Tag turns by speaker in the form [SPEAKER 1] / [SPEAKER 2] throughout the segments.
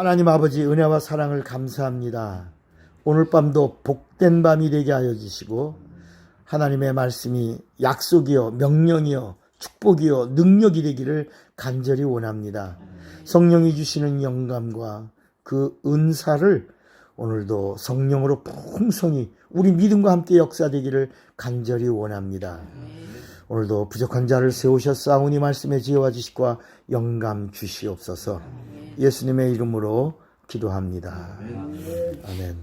[SPEAKER 1] 하나님 아버지 은혜와 사랑을 감사합니다. 오늘 밤도 복된 밤이 되게 하여 주시고 하나님의 말씀이 약속이요 명령이요 축복이요 능력이 되기를 간절히 원합니다. 성령이 주시는 영감과 그 은사를 오늘도 성령으로 풍성히 우리 믿음과 함께 역사되기를 간절히 원합니다. 오늘도 부족한 자를 세우셨사오니 말씀의 지혜와 지식과 영감 주시옵소서. 예수님의 이름으로 기도합니다. 아멘.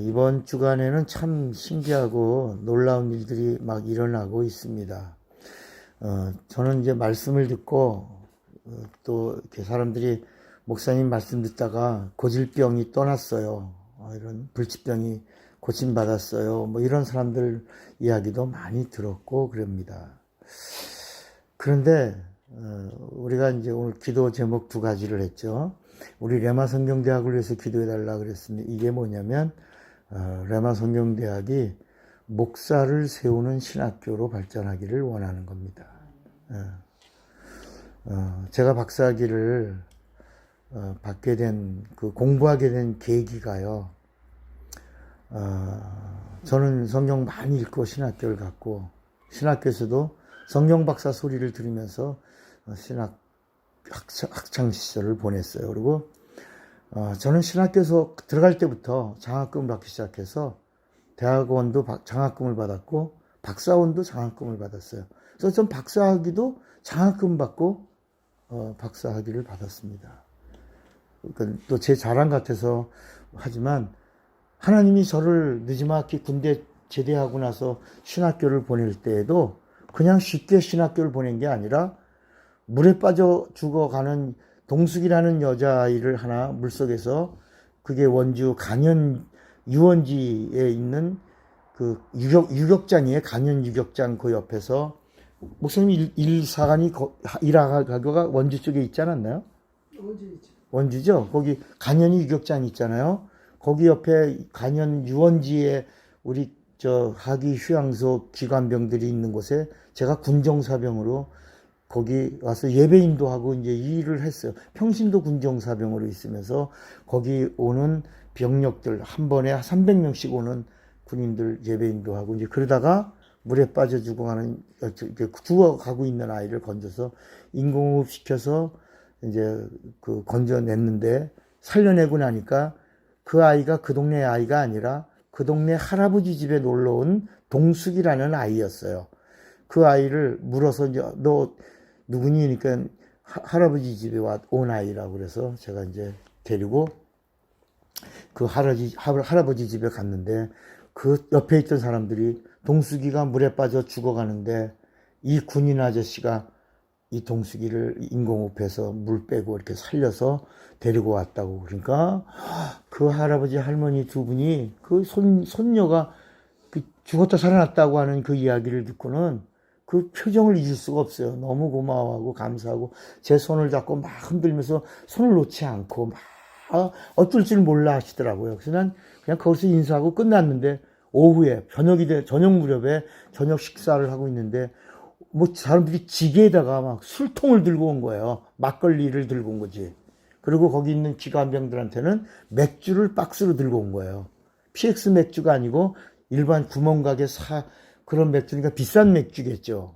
[SPEAKER 1] 이번 주간에는 참 신기하고 놀라운 일들이 막 일어나고 있습니다. 저는 이제 말씀을 듣고 또 이렇게 사람들이 목사님 말씀 듣다가 고질병이 떠났어요. 이런 불치병이 고침받았어요. 뭐 이런 사람들 이야기도 많이 들었고 그럽니다. 그런데 우리가 이제 오늘 기도 제목 두 가지를 했죠. 우리 레마 성경대학을 위해서 기도해 달라 그랬습니다. 이게 뭐냐면 레마 성경대학이 목사를 세우는 신학교로 발전하기를 원하는 겁니다. 제가 박사학위를 받게 된 공부하게 된 계기가요. 저는 성경 많이 읽고 신학교를 갔고 신학교에서도 성경 박사 소리를 들으면서 신학 학창 시절을 보냈어요. 그리고 저는 신학교에서 들어갈 때부터 장학금을 받기 시작해서 대학원도 장학금을 받았고 박사원도 장학금을 받았어요. 그래서 전 박사학위도 장학금 받고 박사학위를 받았습니다. 그러니까 또 제 자랑 같아서 하지만 하나님이 저를 느지막이 군대 제대하고 나서 신학교를 보낼 때에도 그냥 쉽게 신학교를 보낸 게 아니라 물에 빠져 죽어가는 동숙이라는 여자아이를 하나 물속에서 그게 원주 간현 유원지에 있는 그 유격장이에요. 간현 유격장 그 옆에서 목사님 일사관이 일하가가 원주 쪽에 있지 않았나요? 원주죠. 거기 간현이 유격장 있잖아요. 거기 옆에 간현 유원지에 우리 하기 휴양소 기관병들이 있는 곳에 제가 군정사병으로 거기 와서 예배인도 하고 이제 이 일을 했어요. 평신도 군정사병으로 있으면서 거기 오는 병력들 한 번에 300명씩 오는 군인들 예배인도 하고 이제 그러다가 물에 빠져 죽어가는 죽어가고 있는 아이를 건져서 인공호흡 시켜서 이제 건져냈는데 살려내고 나니까 그 아이가 그 동네 아이가 아니라 그 동네 할아버지 집에 놀러 온 동숙이라는 아이였어요. 그 아이를 물어서 이제 너 누구니? 그러니까 할아버지 집에 온 아이라고 그래서 제가 이제 데리고 그 할아버지 집에 갔는데 그 옆에 있던 사람들이 동숙이가 물에 빠져 죽어가는데 이 군인 아저씨가 이 동숙이를 인공호흡해서 물 빼고 이렇게 살려서 데리고 왔다고. 그러니까 그 할아버지 할머니 두 분이 그 손녀가 죽었다 살아났다고 하는 그 이야기를 듣고는 그 표정을 잊을 수가 없어요. 너무 고마워하고 감사하고 제 손을 잡고 막 흔들면서 손을 놓지 않고 막 어쩔 줄 몰라 하시더라고요. 그래서 난 그냥 거기서 인사하고 끝났는데 오후에 저녁 무렵에 저녁 식사를 하고 있는데 뭐 사람들이 지게에다가 막 술통을 들고 온 거예요. 막걸리를 들고 온 거지. 그리고 거기 있는 기관병들한테는 맥주를 박스로 들고 온 거예요. PX 맥주가 아니고 일반 구멍가게 그런 맥주니까 비싼 맥주겠죠.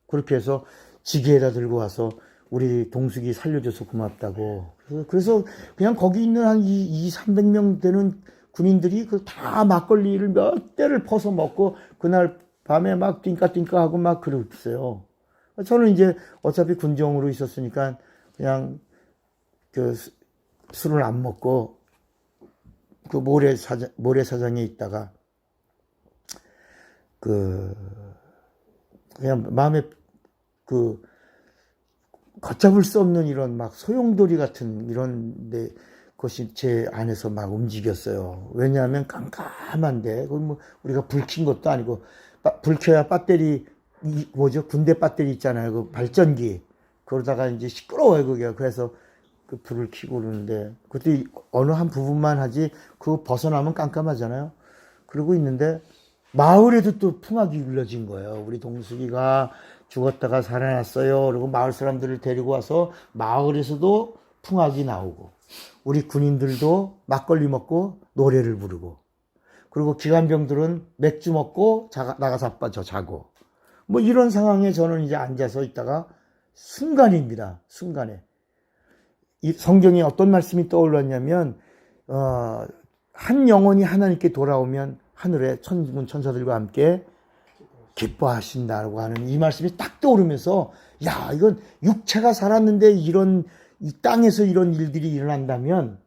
[SPEAKER 1] 그렇게 해서 지게에다 들고 와서 우리 동숙이 살려줘서 고맙다고. 그래서 그냥 거기 있는 한 300명 되는 군인들이 다 막걸리를 몇 대를 퍼서 먹고 그날 밤에 막 띵까띵까 하고 막 그랬어요. 저는 이제 어차피 군정으로 있었으니까 그냥 술을 안 먹고 그 모래사장에 있다가 그냥 마음에 걷잡을 수 없는 이런 막 소용돌이 같은 이런 것이 제 안에서 막 움직였어요. 왜냐하면 깜깜한데 뭐 우리가 불 킨 것도 아니고 불 켜야 배터리 군대 배터리 있잖아요. 그 발전기 그러다가 이제 시끄러워요 그게. 그래서 그 불을 켜고 그러는데 그때 어느 한 부분만 하지 그거 벗어나면 깜깜하잖아요. 그러고 있는데 마을에도 또 풍악이 울려진 거예요. 우리 동숙이가 죽었다가 살아났어요. 그리고 마을 사람들을 데리고 와서 마을에서도 풍악이 나오고 우리 군인들도 막걸리 먹고 노래를 부르고 그리고 기관병들은 맥주 먹고 나가서 자빠져 자고 뭐 이런 상황에 저는 이제 앉아서 있다가 순간입니다. 순간에 이 성경에 어떤 말씀이 떠올랐냐면 한 영혼이 하나님께 돌아오면 하늘에 천군 천사들과 함께 기뻐하신다고 하는 이 말씀이 딱 떠오르면서 야 이건 육체가 살았는데 이런 이 땅에서 이런 일들이 일어난다면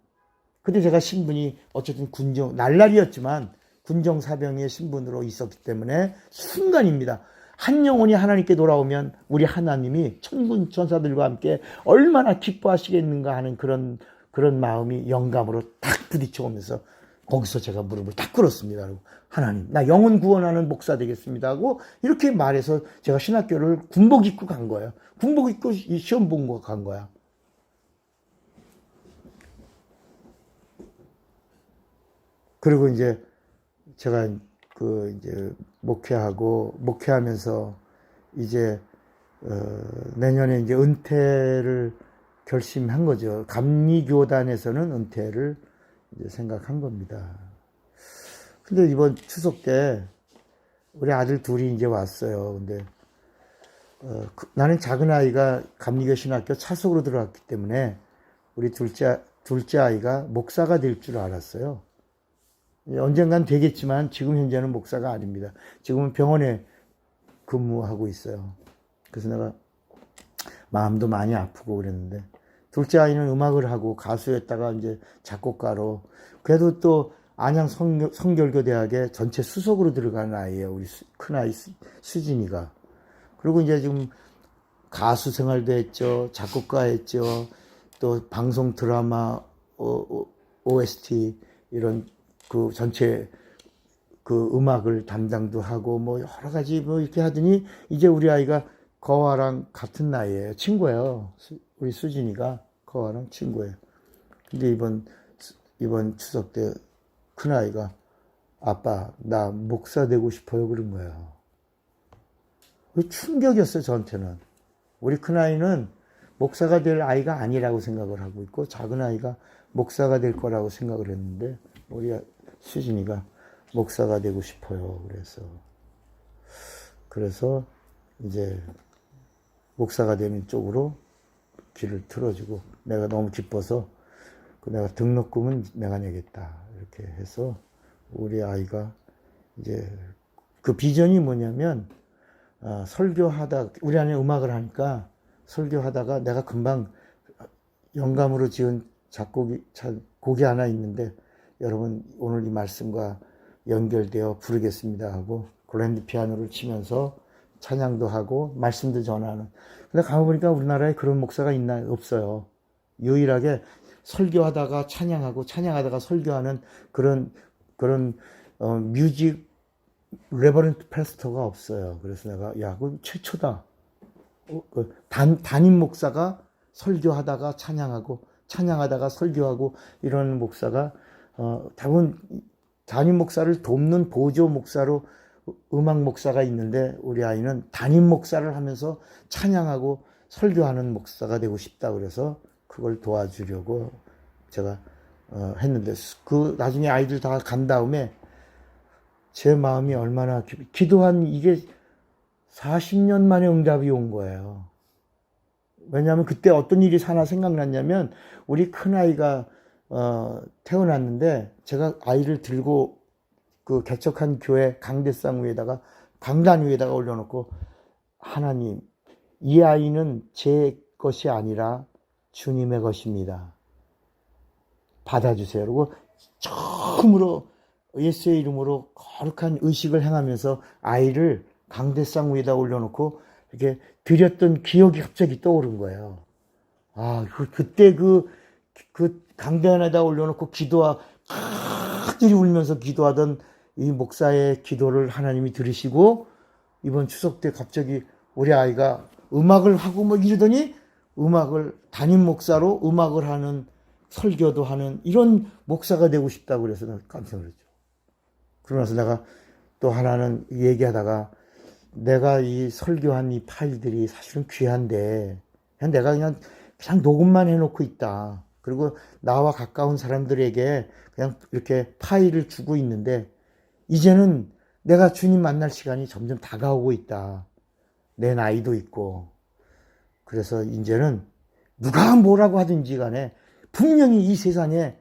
[SPEAKER 1] 근데 제가 신분이 어쨌든 군정 날라리였지만 군정사병의 신분으로 있었기 때문에 순간입니다. 한 영혼이 하나님께 돌아오면 우리 하나님이 천군 천사들과 함께 얼마나 기뻐하시겠는가 하는 그런 마음이 영감으로 탁 부딪혀오면서 거기서 제가 무릎을 딱 꿇었습니다. 하나님, 나 영혼 구원하는 목사 되겠습니다 하고 이렇게 말해서 제가 신학교를 군복 입고 간 거예요. 군복 입고 시험 본 거 간 거야. 그리고 이제 제가 이제 목회하면서 이제 내년에 이제 은퇴를 결심한 거죠. 감리교단에서는 은퇴를 이제 생각한 겁니다. 근데 이번 추석 때 우리 아들 둘이 이제 왔어요. 근데 나는 작은 아이가 감리교 신학교 차석으로 들어갔기 때문에 우리 둘째 아이가 목사가 될 줄 알았어요. 언젠간 되겠지만 지금 현재는 목사가 아닙니다. 지금은 병원에 근무하고 있어요. 그래서 내가 마음도 많이 아프고 그랬는데 둘째 아이는 음악을 하고 가수였다가 이제 작곡가로 그래도 또 안양 성결교대학에 전체 수석으로 들어가는 아이예요. 우리 큰아이 수진이가. 그리고 이제 지금 가수 생활도 했죠. 작곡가 했죠. 또 방송 드라마 OST 이런 그 전체 그 음악을 담당도 하고 뭐 여러 가지 뭐 이렇게 하더니 이제 우리 아이가 거와랑 같은 나이예요. 친구예요. 우리 수진이가 거와랑 친구예요. 근데 이번 추석 때 큰아이가 아빠 나 목사 되고 싶어요 그런 거예요. 충격이었어요 저한테는. 우리 큰아이는 목사가 될 아이가 아니라고 생각을 하고 있고 작은 아이가 목사가 될 거라고 생각을 했는데 우리 수진이가 목사가 되고 싶어요. 그래서 이제 목사가 되는 쪽으로 길을 틀어주고 내가 너무 기뻐서 내가 등록금은 내가 내겠다 이렇게 해서 우리 아이가 이제 그 비전이 뭐냐면 설교하다 우리 안에 음악을 하니까 설교하다가 내가 금방 영감으로 지은 곡이 하나 있는데 여러분 오늘 이 말씀과 연결되어 부르겠습니다 하고 그랜드 피아노를 치면서 찬양도 하고 말씀도 전하는. 근데 가보니까 우리나라에 그런 목사가 있나 없어요. 유일하게 설교하다가 찬양하고 찬양하다가 설교하는 그런 뮤직 레버런트 패스터가 없어요. 그래서 내가 야 그건 최초다. 담임 목사가 설교하다가 찬양하고 찬양하다가 설교하고 이런 목사가 대부분 담임 목사를 돕는 보조 목사로 음악 목사가 있는데 우리 아이는 담임 목사를 하면서 찬양하고 설교하는 목사가 되고 싶다 그래서 그걸 도와주려고 제가 했는데 그 나중에 아이들 다 간 다음에 제 마음이 얼마나 기도한 이게 40년 만에 응답이 온 거예요. 왜냐하면 그때 어떤 일이 하나 생각났냐면 우리 큰아이가 태어났는데 제가 아이를 들고 그 개척한 교회 강단 위에다가 올려놓고 하나님 이 아이는 제 것이 아니라 주님의 것입니다. 받아주세요. 그리고 처음으로 예수의 이름으로 거룩한 의식을 행하면서 아이를 강대상 위에다 올려놓고 이렇게 드렸던 기억이 갑자기 떠오른 거예요. 그때 그 강대안에다 올려놓고 큰일이 울면서 기도하던 이 목사의 기도를 하나님이 들으시고 이번 추석 때 갑자기 우리 아이가 음악을 하고 뭐 이러더니 담임 목사로 음악을 하는 설교도 하는 이런 목사가 되고 싶다고 그래서 깜짝 놀랐죠. 그러면서 내가 또 하나는 얘기하다가 내가 이 설교한 이 파일들이 사실은 귀한데, 그냥 내가 그냥 녹음만 해놓고 있다. 그리고 나와 가까운 사람들에게 그냥 이렇게 파일을 주고 있는데, 이제는 내가 주님 만날 시간이 점점 다가오고 있다. 내 나이도 있고. 그래서 이제는 누가 뭐라고 하든지 간에 분명히 이 세상에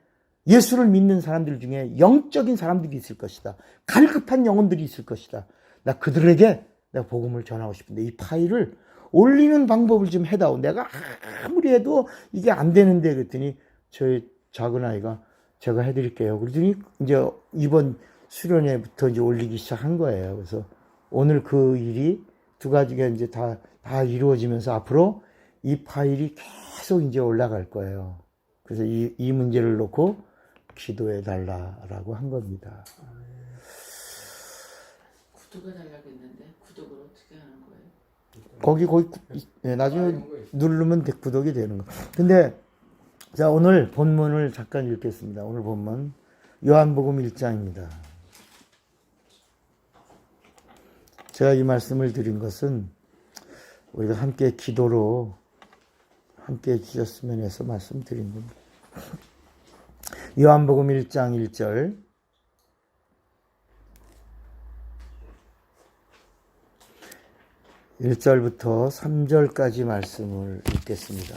[SPEAKER 1] 예수를 믿는 사람들 중에 영적인 사람들이 있을 것이다. 갈급한 영혼들이 있을 것이다. 나 그들에게 내가 복음을 전하고 싶은데 이 파일을 올리는 방법을 좀 해다오. 내가 아무리 해도 이게 안 되는데 그랬더니 저희 작은 아이가 제가 해드릴게요. 그러더니 이제 이번 수련회부터 이제 올리기 시작한 거예요. 그래서 오늘 그 일이 두 가지가 이제 다 이루어지면서 앞으로 이 파일이 계속 이제 올라갈 거예요. 그래서 이 문제를 놓고 기도해 달라라고 한 겁니다.
[SPEAKER 2] 구독해 달라고 했는데 구독을 어떻게 하는 거예요?
[SPEAKER 1] 거기 네, 나중에 누르면 구독이 되는 거. 근데 자, 오늘 본문을 잠깐 읽겠습니다. 오늘 본문 요한복음 1장입니다. 제가 이 말씀을 드린 것은 우리가 함께 기도로 함께 해주셨으면 해서 말씀드린 겁니다. 요한복음 1장 1절 (1절부터) (3절까지) 말씀을 읽겠습니다.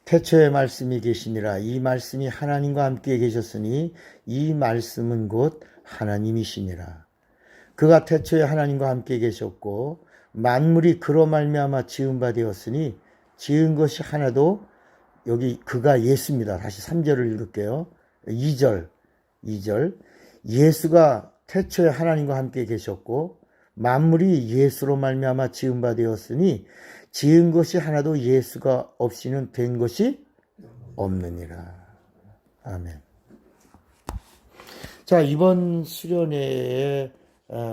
[SPEAKER 1] 태초에 말씀이 계시니라. 이 말씀이 하나님과 함께 계셨으니 이 말씀은 곧 하나님이시니라. 그가 태초에 하나님과 함께 계셨고 만물이 그로 말미암아 지은 바 되었으니 지은 것이 하나도, 여기 그가 예수입니다. 다시 3절을 읽을게요. 2절 예수가 태초에 하나님과 함께 계셨고 만물이 예수로 말미암아 지은 바 되었으니 지은 것이 하나도 예수가 없이는 된 것이 없느니라. 아멘. 자, 이번 수련회에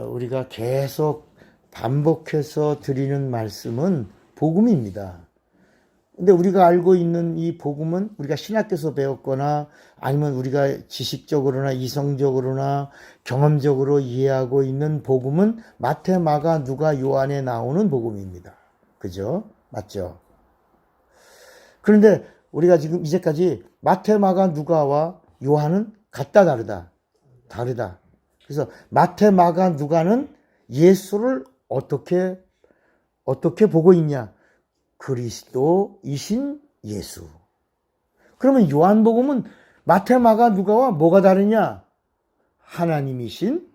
[SPEAKER 1] 우리가 계속 반복해서 드리는 말씀은 복음입니다. 근데 우리가 알고 있는 이 복음은 우리가 신학교에서 배웠거나 아니면 우리가 지식적으로나 이성적으로나 경험적으로 이해하고 있는 복음은 마태, 마가, 누가, 요한에 나오는 복음입니다. 그죠? 맞죠? 그런데 우리가 지금 이제까지 마태, 마가, 누가와 요한은 같다 다르다. 그래서 마태, 마가, 누가는 예수를 어떻게 보고 있냐? 그리스도이신 예수. 그러면 요한복음은 마태, 마가, 누가와 뭐가 다르냐? 하나님이신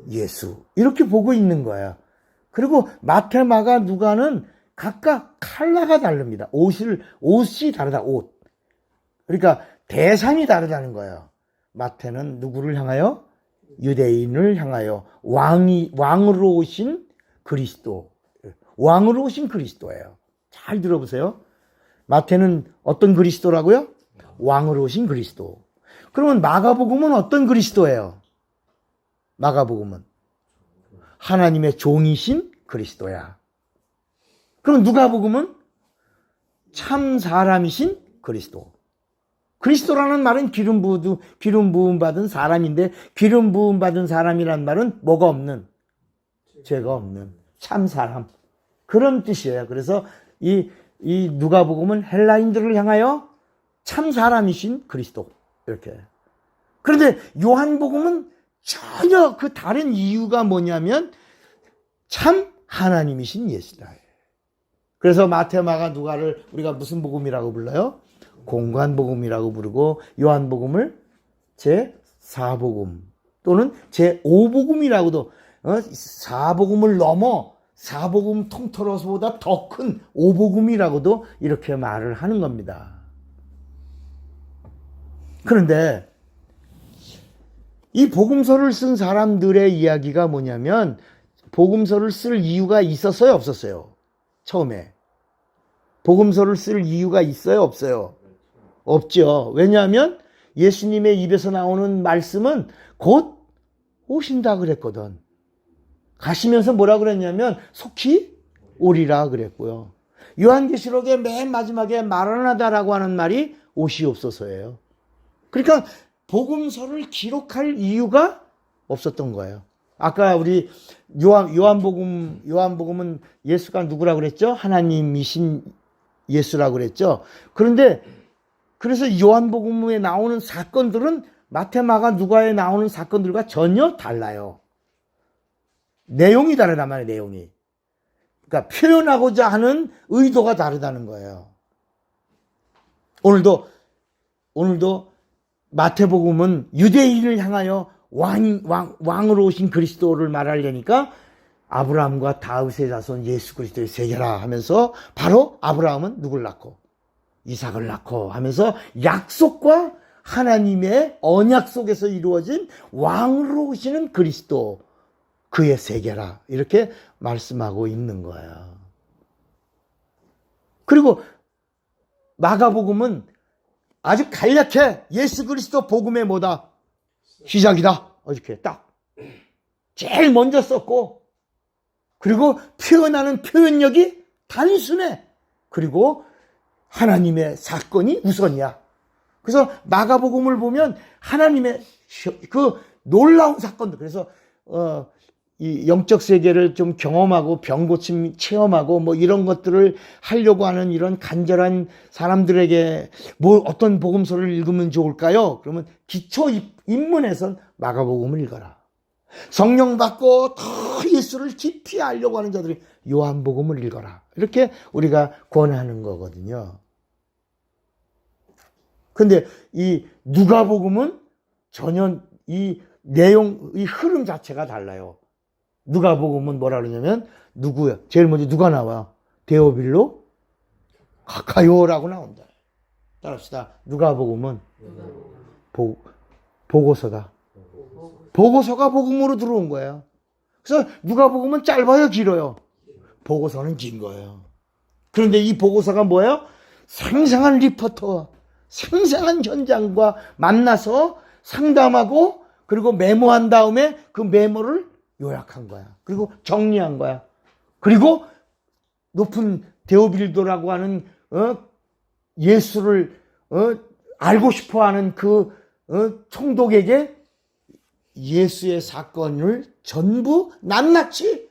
[SPEAKER 1] 예수. 이렇게 보고 있는 거야. 그리고 마태, 마가, 누가는 각각 컬러가 다릅니다. 옷이 다르다, 옷. 그러니까 대상이 다르다는 거예요. 마태는 누구를 향하여? 유대인을 향하여 왕으로 오신 그리스도. 왕으로 오신 그리스도예요. 잘 들어보세요. 마태는 어떤 그리스도라고요? 왕으로 오신 그리스도. 그러면 마가복음은 어떤 그리스도예요? 마가복음은 하나님의 종이신 그리스도야. 그럼 누가복음은 참 사람이신 그리스도. 그리스도라는 말은 기름 부음 받은 사람인데, 기름 부음 받은 사람이란 말은 뭐가 없는, 죄가 없는 참 사람, 그런 뜻이에요. 그래서 이 누가복음은 헬라인들을 향하여 참 사람이신 그리스도, 이렇게. 그런데 요한복음은 전혀 그 다른 이유가 뭐냐면 참 하나님이신 예수다. 그래서 마태, 마가, 누가를 우리가 무슨 복음이라고 불러요? 공관복음이라고 부르고, 요한복음을 제4복음 또는 제5복음이라고도, 4복음을 넘어 4복음 통틀어서보다 더 큰 5복음이라고도 이렇게 말을 하는 겁니다. 그런데 이 복음서를 쓴 사람들의 이야기가 뭐냐면, 복음서를 쓸 이유가 있었어요, 없었어요? 처음에 복음서를 쓸 이유가 있어요, 없어요? 없죠. 왜냐하면 예수님의 입에서 나오는 말씀은 곧 오신다 그랬거든. 가시면서 뭐라 그랬냐면 속히 오리라 그랬고요. 요한계시록의 맨 마지막에 마라나다라고 하는 말이 오시옵소서예요. 그러니까 복음서를 기록할 이유가 없었던 거예요. 아까 우리 요한복음은 예수가 누구라고 그랬죠? 하나님이신 예수라고 그랬죠. 그런데 그래서 요한복음에 나오는 사건들은 마태, 마가, 누가에 나오는 사건들과 전혀 달라요. 내용이 다르단 말이에요, 내용이. 그러니까 표현하고자 하는 의도가 다르다는 거예요. 오늘도 마태복음은 유대인을 향하여 왕으로 오신 그리스도를 말하려니까 아브라함과 다윗의 자손 예수 그리스도의 세계라 하면서 바로 아브라함은 누굴 낳고 이삭을 낳고 하면서 약속과 하나님의 언약 속에서 이루어진 왕으로 오시는 그리스도 그의 세계라 이렇게 말씀하고 있는 거예요. 그리고 마가복음은 아주 간략해. 예수 그리스도 복음의 뭐다? 시작이다. 이렇게 딱 제일 먼저 썼고, 그리고 표현하는 표현력이 단순해. 그리고 하나님의 사건이 우선이야. 그래서 마가복음을 보면 하나님의 그 놀라운 사건들, 그래서 이 영적 세계를 좀 경험하고 병고침 체험하고 뭐 이런 것들을 하려고 하는 이런 간절한 사람들에게 뭐 어떤 복음서를 읽으면 좋을까요? 그러면 기초 입문에선 마가복음을 읽어라. 성령 받고 더 예수를 깊이 알려고 하는 자들이 요한복음을 읽어라. 이렇게 우리가 권하는 거거든요. 근데 이 누가복음은 전혀 이 내용, 이 흐름 자체가 달라요. 누가복음은 뭐라 그러냐면 누구야? 제일 먼저 누가 나와? 데오빌로 가카요라고 나온다. 따라합시다. 누가복음은 보고서다. 보고서가 복음으로 들어온 거예요. 그래서 누가복음은 짧아요, 길어요? 보고서는 긴 거예요. 그런데 이 보고서가 뭐예요? 생생한 리포터, 생생한 현장과 만나서 상담하고 그리고 메모한 다음에 그 메모를 요약한 거야. 그리고 정리한 거야. 그리고 높은 데오빌도라고 하는 예수를 알고 싶어하는 그 총독에게 예수의 사건을 전부 낱낱이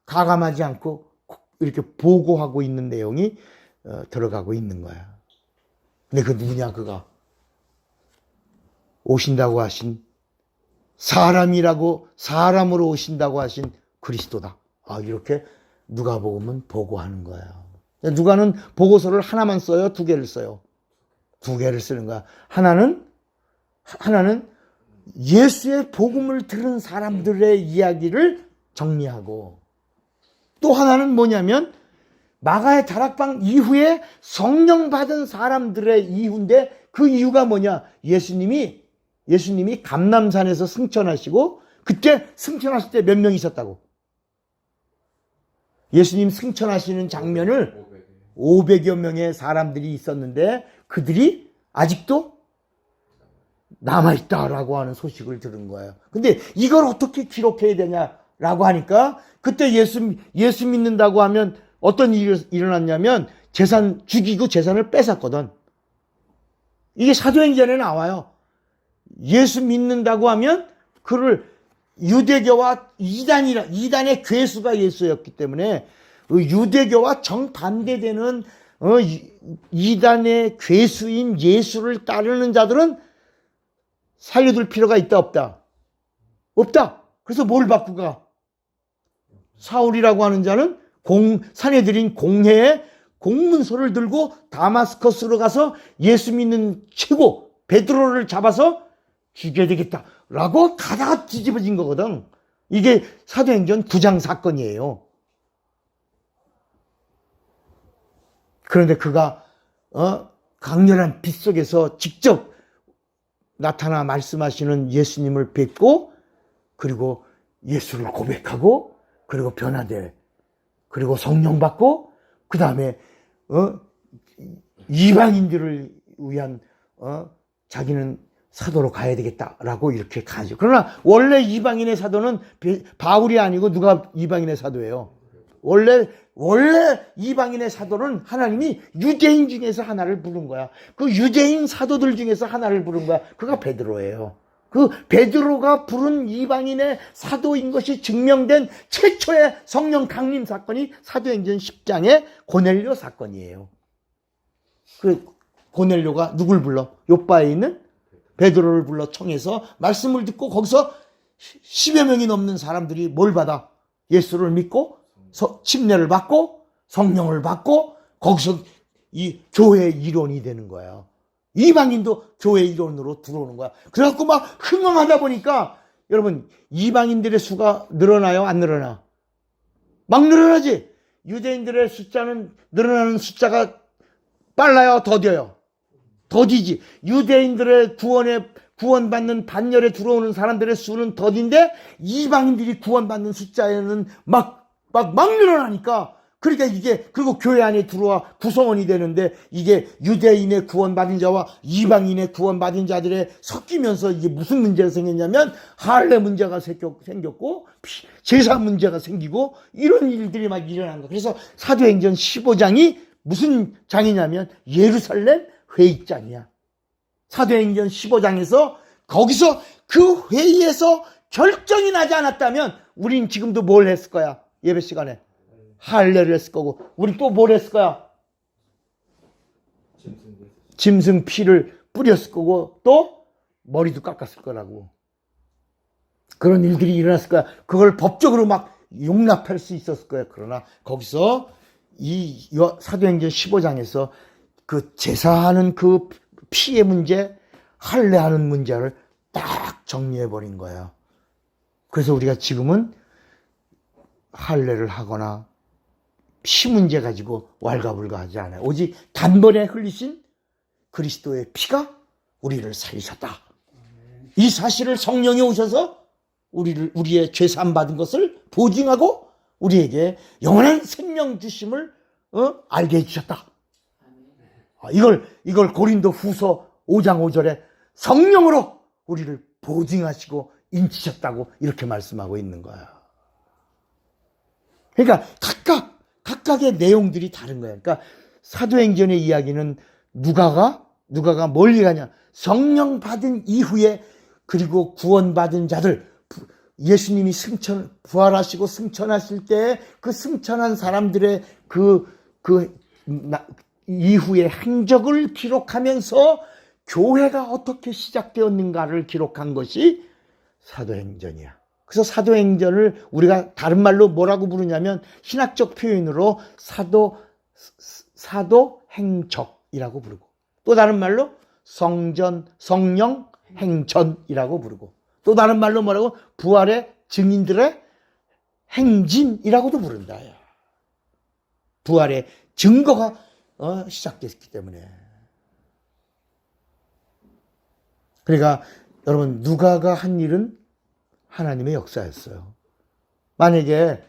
[SPEAKER 1] 가감하지 않고 이렇게 보고하고 있는 내용이 들어가고 있는 거야. 근데 그 누구냐, 그가? 오신다고 하신 사람으로 오신다고 하신 그리스도다. 이렇게 누가복음은 보고하는 거예요. 누가는 보고서를 하나만 써요? 두 개를 써요? 두 개를 쓰는 거야. 하나는 예수의 복음을 들은 사람들의 이야기를 정리하고, 또 하나는 뭐냐면 마가의 다락방 이후에 성령 받은 사람들의 이유인데, 그 이유가 뭐냐? 예수님이 감람산에서 승천하시고, 그때 승천하실 때 몇 명 있었다고? 예수님 승천하시는 장면을 500여 명의 사람들이 있었는데 그들이 아직도 남아있다라고 하는 소식을 들은 거예요. 근데 이걸 어떻게 기록해야 되냐라고 하니까, 그때 예수 믿는다고 하면 어떤 일이 일어났냐면 재산 죽이고 재산을 뺏었거든. 이게 사도행전에 나와요. 예수 믿는다고 하면 그를 유대교와 이단의 괴수가 예수였기 때문에 유대교와 정반대되는 이단의 괴수인 예수를 따르는 자들은 살려둘 필요가 있다, 없다? 없다. 그래서 뭘 받고 가? 사울이라고 하는 자는 사내들인 공회에 공문서를 들고 다마스커스로 가서 예수 믿는 최고 베드로를 잡아서 죽여야 되겠다라고 가다가 뒤집어진 거거든. 이게 사도행전 9장 사건이에요. 그런데 그가 강렬한 빛 속에서 직접 나타나 말씀하시는 예수님을 뵙고, 그리고 예수를 고백하고, 그리고 변화돼, 그리고 성령 받고, 그 다음에 이방인들을 위한 자기는 사도로 가야 되겠다라고 이렇게 가죠. 그러나 원래 이방인의 사도는 바울이 아니고 누가 이방인의 사도예요? 원래 이방인의 사도는 하나님이 유대인 중에서 하나를 부른 거야. 그 유대인 사도들 중에서 하나를 부른 거야. 그가 베드로예요. 그 베드로가 부른 이방인의 사도인 것이 증명된 최초의 성령 강림 사건이 사도행전 10장의 고넬료 사건이에요. 그 고넬료가 누굴 불러? 요바에 있는 베드로를 불러 청해서 말씀을 듣고 거기서 10여 명이 넘는 사람들이 뭘 받아? 예수를 믿고 침례를 받고 성령을 받고 거기서 이 교회의 일원이 되는 거예요. 이방인도 교회 일원으로 들어오는 거야. 그래갖고 막 흥황하다 보니까 여러분 이방인들의 수가 늘어나요? 안 늘어나? 막 늘어나지. 유대인들의 숫자는 늘어나는 숫자가 빨라요? 더뎌요? 더디지. 유대인들의 구원받는 반열에 들어오는 사람들의 수는 더딘데 이방인들이 구원받는 숫자에는 막 늘어나니까 그러니까 이게 그리고 교회 안에 들어와 구성원이 되는데 이게 유대인의 구원받은 자와 이방인의 구원받은 자들의 섞이면서 이게 무슨 문제가 생겼냐면 할례 문제가 생겼고 제사 문제가 생기고 이런 일들이 막 일어난 거예요. 그래서 사도행전 15장이 무슨 장이냐면 예루살렘 회의장이야. 사도행전 15장에서 거기서 그 회의에서 결정이 나지 않았다면 우린 지금도 뭘 했을 거야? 예배 시간에 할례를 했을 거고 우린 또 뭘 했을 거야? 짐승 피를 뿌렸을 거고 또 머리도 깎았을 거라고. 그런 일들이 일어났을 거야. 그걸 법적으로 막 용납할 수 있었을 거야. 그러나 거기서 이 사도행전 15장에서 그 제사하는 그 피의 문제, 할례하는 문제를 딱 정리해버린 거예요. 그래서 우리가 지금은 할례를 하거나 피 문제 가지고 왈가불가하지 않아요. 오직 단번에 흘리신 그리스도의 피가 우리를 살리셨다. 이 사실을 성령이 오셔서 우리의 죄사함 받은 것을 보증하고 우리에게 영원한 생명 주심을 알게 해주셨다. 이걸 고린도 후서 5장 5절에 성령으로 우리를 보증하시고 인치셨다고 이렇게 말씀하고 있는 거야. 그러니까 각각의 내용들이 다른 거야. 그러니까 사도행전의 이야기는 누가가 뭘 얘기하냐? 성령 받은 이후에 그리고 구원받은 자들 예수님이 부활하시고 승천하실 때 그 승천한 사람들의 이후의 행적을 기록하면서 교회가 어떻게 시작되었는가를 기록한 것이 사도행전이야. 그래서 사도행전을 우리가 다른 말로 뭐라고 부르냐면 신학적 표현으로 사도행적이라고 부르고 또 다른 말로 성령 행전이라고 부르고 또 다른 말로 뭐라고 부활의 증인들의 행진이라고도 부른다. 부활의 증거가 시작됐기 때문에. 그러니까 여러분 누가가 한 일은 하나님의 역사였어요. 만약에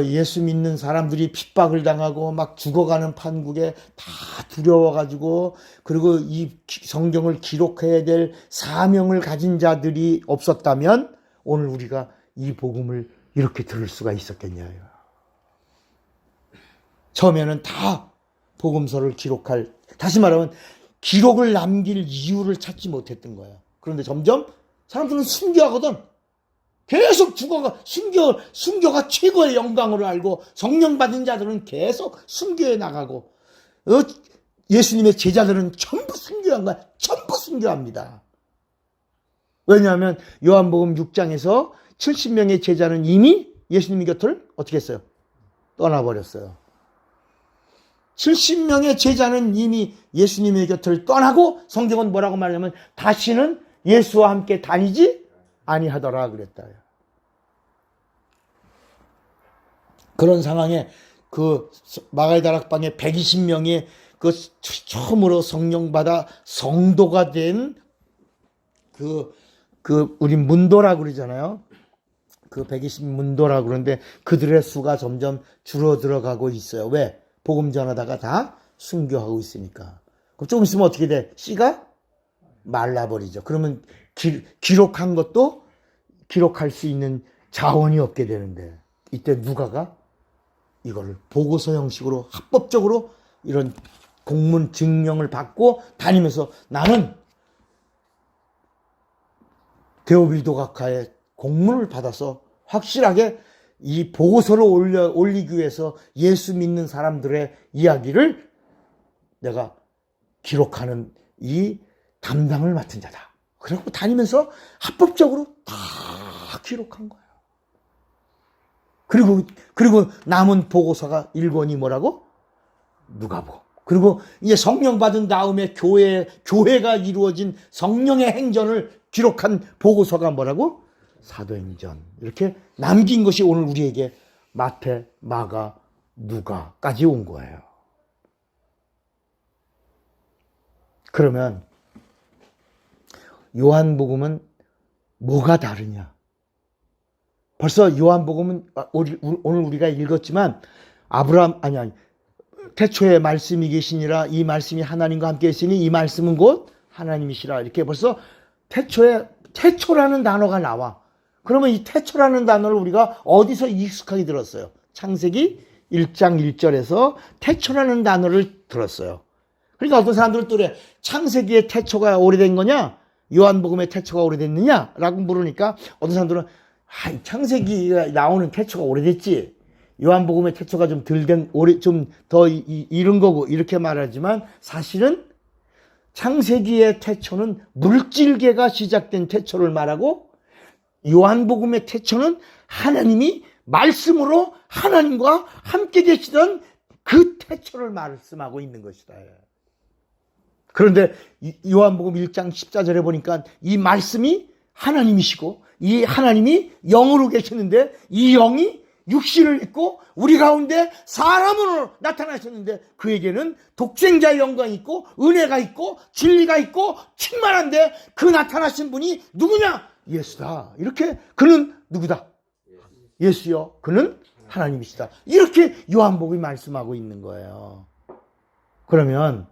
[SPEAKER 1] 예수 믿는 사람들이 핍박을 당하고 막 죽어가는 판국에 다 두려워가지고 그리고 이 성경을 기록해야 될 사명을 가진 자들이 없었다면 오늘 우리가 이 복음을 이렇게 들을 수가 있었겠냐요. 처음에는 다 복음서를 다시 말하면 기록을 남길 이유를 찾지 못했던 거예요. 그런데 점점 사람들은 순교하거든. 계속 죽어가 순교가 최고의 영광으로 알고 성령 받은 자들은 계속 순교해 나가고 예수님의 제자들은 전부 순교한 거야. 전부 순교합니다. 왜냐하면 요한복음 6장에서 70명의 제자는 이미 예수님의 곁을 어떻게 했어요? 떠나버렸어요. 70명의 제자는 이미 예수님의 곁을 떠나고 성경은 뭐라고 말하냐면 다시는 예수와 함께 다니지 아니하더라 그랬다. 그런 상황에 그 마가의 다락방에 120명의 그 처음으로 성령 받아 성도가 된 우리 문도라고 그러잖아요. 그 120 문도라고 그러는데 그들의 수가 점점 줄어들어가고 있어요. 왜? 복음 전하다가 다 순교하고 있으니까. 그럼 조금 있으면 어떻게 돼? 씨가 말라버리죠. 그러면 기록한 것도 기록할 수 있는 자원이 없게 되는데 이때 누가가 이걸 보고서 형식으로 합법적으로 이런 공문 증명을 받고 다니면서 나는 데오빌도 각하의 공문을 받아서 확실하게 이 보고서를 올리기 위해서 예수 믿는 사람들의 이야기를 내가 기록하는 이 담당을 맡은 자다. 그리고 다니면서 합법적으로 다 기록한 거예요. 그리고 남은 보고서가 1권이 뭐라고? 누가복음. 그리고 이제 성령 받은 다음에 교회가 이루어진 성령의 행전을 기록한 보고서가 뭐라고? 사도행전. 이렇게 남긴 것이 오늘 우리에게 마태, 마가, 누가까지 온 거예요. 그러면 요한복음은 뭐가 다르냐? 벌써 요한복음은 오늘 우리가 읽었지만 태초에 말씀이 계시니라 이 말씀이 하나님과 함께 있으니 이 말씀은 곧 하나님이시라. 이렇게 벌써 태초라는 단어가 나와. 그러면 이 태초라는 단어를 우리가 어디서 익숙하게 들었어요? 창세기 1장 1절에서 태초라는 단어를 들었어요. 그러니까 어떤 사람들은 또 그래. 창세기의 태초가 오래된 거냐? 요한복음의 태초가 오래됐느냐? 라고 물으니까 어떤 사람들은 창세기가 나오는 태초가 오래됐지. 요한복음의 태초가 좀 좀 더 이른 거고 이렇게 말하지만 사실은 창세기의 태초는 물질계가 시작된 태초를 말하고 요한복음의 태초는 하나님이 말씀으로 하나님과 함께 계시던 그 태초를 말씀하고 있는 것이다. 그런데 요한복음 1장 14절에 보니까 이 말씀이 하나님이시고 이 하나님이 영으로 계시는데 이 영이 육신을 입고 우리 가운데 사람으로 나타나셨는데 그에게는 독생자의 영광이 있고 은혜가 있고 진리가 있고 충만한데 그 나타나신 분이 누구냐? 예수다. 이렇게 그는 누구다? 예수요. 그는 하나님이시다. 이렇게 요한복음이 말씀하고 있는 거예요. 그러면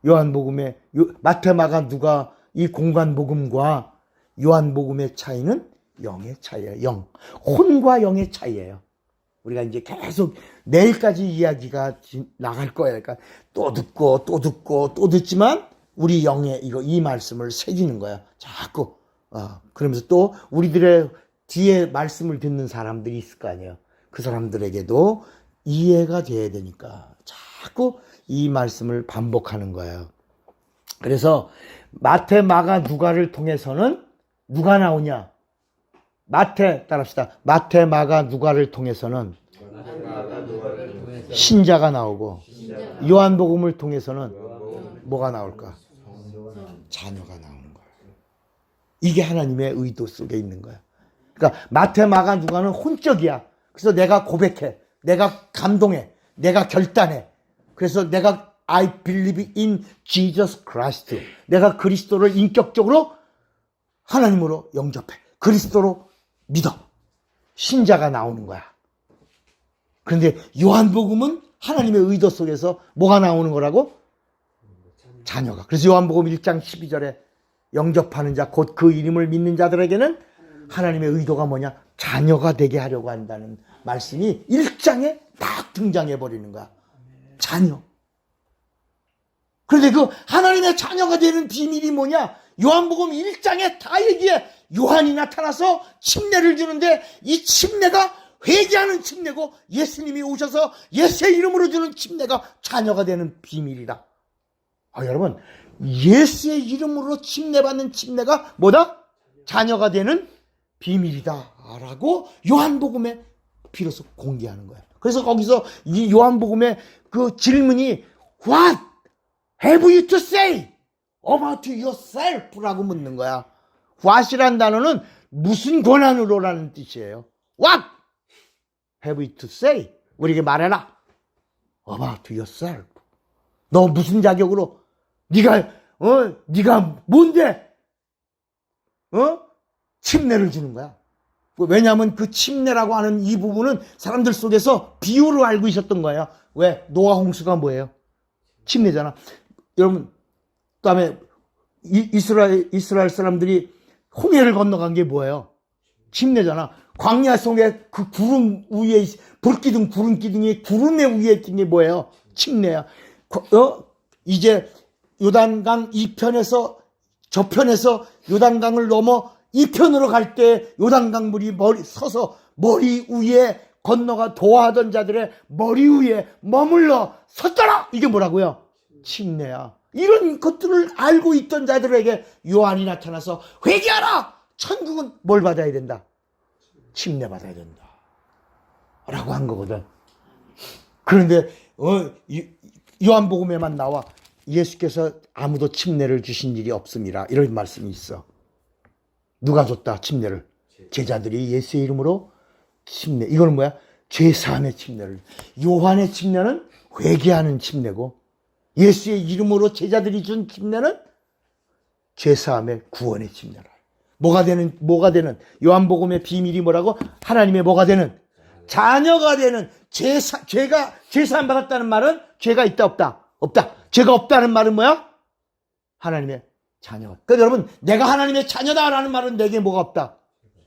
[SPEAKER 1] 요한복음의 마태, 마가, 누가 이 공간복음과 요한복음의 차이는 영의 차이예요. 영. 혼과 영의 차이예요. 우리가 이제 계속 내일까지 이야기가 나갈 거예요. 그러니까 또 듣고 듣지만 우리 영에 이 말씀을 새기는 거야. 자꾸. 그러면서 또 우리들의 뒤에 말씀을 듣는 사람들이 있을 거 아니에요. 그 사람들에게도 이해가 돼야 되니까 자꾸 이 말씀을 반복하는 거예요. 그래서 마태, 마가, 누가를 통해서는 누가 나오냐? 따라합시다. 마태, 마가, 누가를 통해서는 신자가 나오고 요한복음을 통해서는 뭐가 나올까? 자녀가 나오는 거예요. 이게 하나님의 의도 속에 있는 거야. 그러니까 마태, 마가, 누가는 혼적이야. 그래서 내가 고백해. 내가 감동해. 내가 결단해. 그래서 내가 I believe in Jesus Christ. 내가 그리스도를 인격적으로 하나님으로 영접해. 그리스도로 믿어. 신자가 나오는 거야. 그런데 요한복음은 하나님의 의도 속에서 뭐가 나오는 거라고? 자녀가. 그래서 요한복음 1장 12절에 영접하는 자, 곧 그 이름을 믿는 자들에게는 하나님의 의도가 뭐냐? 자녀가 되게 하려고 한다는 말씀이 1장에 딱 등장해 버리는 거야. 자녀. 그런데 그 하나님의 자녀가 되는 비밀이 뭐냐? 요한복음 1장에 다 얘기해. 요한이 나타나서 침례를 주는데 이 침례가 회개하는 침례고 예수님이 오셔서 예수의 이름으로 주는 침례가 자녀가 되는 비밀이다. 여러분, 예수의 이름으로 침례받는 침례가 뭐다? 자녀가 되는 비밀이다 라고 요한복음에 비로소 공개하는 거예요. 그래서 거기서 이 요한복음의 그 질문이 What have you to say about yourself? 라고 묻는 거야. what이란 단어는 무슨 권한으로라는 뜻이에요. What have you to say? 우리에게 말해라. About yourself. 너 무슨 자격으로? 네가 뭔데? 침례를 주는 거야. 왜냐하면 그 침례라고 하는 이 부분은 사람들 속에서 비유로 알고 있었던 거예요. 왜? 노아 홍수가 뭐예요? 침례잖아. 여러분, 그다음에 이스라엘 사람들이 홍해를 건너간 게 뭐예요? 침례잖아. 광야 속에 그 구름 위에 불 기둥 구름 기둥이 구름의 위에 있던 게 뭐예요? 침례야. 이제 요단강 이편에서 저편에서 요단강을 넘어 이 편으로 갈 때 요단강물이 서서 머리 위에 건너가 도와하던 자들의 머리 위에 머물러 섰더라. 이게 뭐라고요? 침례야. 이런 것들을 알고 있던 자들에게 요한이 나타나서 회개하라. 천국은 뭘 받아야 된다? 침례 받아야 된다 라고 한 거거든. 그런데 요한복음에만 나와 예수께서 아무도 침례를 주신 일이 없습니다 이런 말씀이 있어. 누가 줬다 침례를? 제자들이 예수의 이름으로 침례. 이거는 뭐야? 죄사함의 침례를. 요한의 침례는 회개하는 침례고, 예수의 이름으로 제자들이 준 침례는 죄사함의 구원의 침례라. 뭐가 되는 요한복음의 비밀이 뭐라고? 하나님의 뭐가 되는? 자녀가 되는. 죄사함 받았다는 말은 죄가 있다 없다? 없다. 죄가 없다는 말은 뭐야? 하나님의 자녀가. 그러니까 여러분, 내가 하나님의 자녀다라는 말은 내게 뭐가 없다?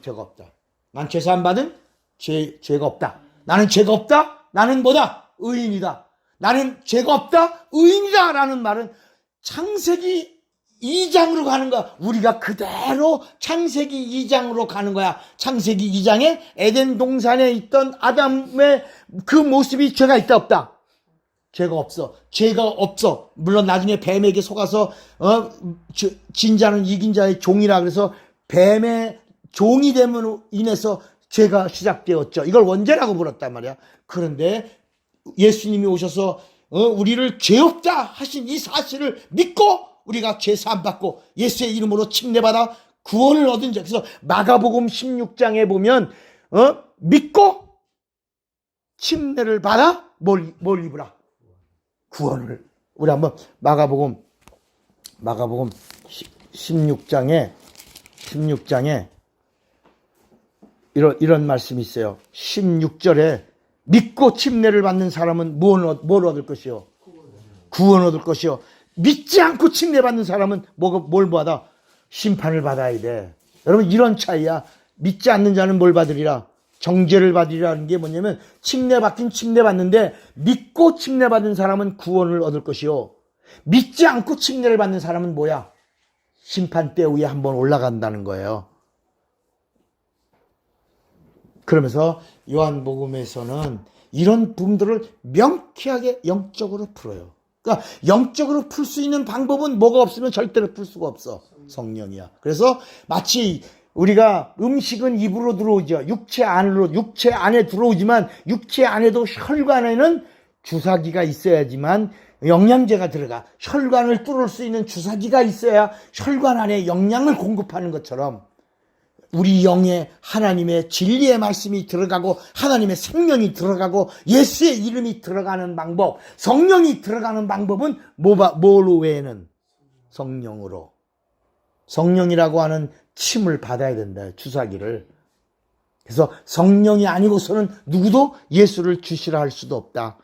[SPEAKER 1] 죄가 없다. 난 죄사함 받은 죄가 없다. 나는 죄가 없다. 나는 뭐다? 의인이다. 나는 죄가 없다. 의인이다 라는 말은 창세기 2장으로 가는 거야. 우리가 그대로 창세기 2장으로 가는 거야. 창세기 2장에 에덴 동산에 있던 아담의 그 모습이 죄가 있다 없다? 죄가 없어. 죄가 없어. 물론 나중에 뱀에게 속아서 진자는 이긴 자의 종이라 그래서 뱀의 종이 됨으로 인해서 죄가 시작되었죠. 이걸 원죄라고 불렀단 말이야. 그런데 예수님이 오셔서 우리를 죄 없다 하신 이 사실을 믿고 우리가 죄 사함 받고 예수의 이름으로 침례받아 구원을 얻은 자. 그래서 마가복음 16장에 보면 믿고 침례를 받아 뭘 입으라? 구원을. 우리 한번 마가복음 16장에 이런 말씀이 있어요. 16절에 믿고 침례를 받는 사람은 뭘 얻을 것이요? 구원 얻을 것이요. 믿지 않고 침례 받는 사람은 뭘 받아? 심판을 받아야 돼. 여러분, 이런 차이야. 믿지 않는 자는 뭘 받으리라? 정죄를 받으리라는 게 뭐냐면, 침례 받긴 침례 받는데 믿고 침례 받은 사람은 구원을 얻을 것이요, 믿지 않고 침례를 받는 사람은 뭐야? 심판대 위에 한번 올라간다는 거예요. 그러면서 요한복음에서는 이런 부분들을 명쾌하게 영적으로 풀어요. 그러니까 영적으로 풀 수 있는 방법은 뭐가 없으면 절대로 풀 수가 없어. 성령이야. 그래서 마치 우리가 음식은 입으로 들어오죠. 육체 안에 들어오지만 육체 안에도 혈관에는 주사기가 있어야지만 영양제가 들어가. 혈관을 뚫을 수 있는 주사기가 있어야 혈관 안에 영양을 공급하는 것처럼 우리 영에 하나님의 진리의 말씀이 들어가고 하나님의 생명이 들어가고 예수의 이름이 들어가는 방법, 성령이 들어가는 방법은 뭘 외에는? 성령으로. 성령이라고 하는 침을 받아야 된다. 주사기를. 그래서 성령이 아니고서는 누구도 예수를 주시라 할 수도 없다.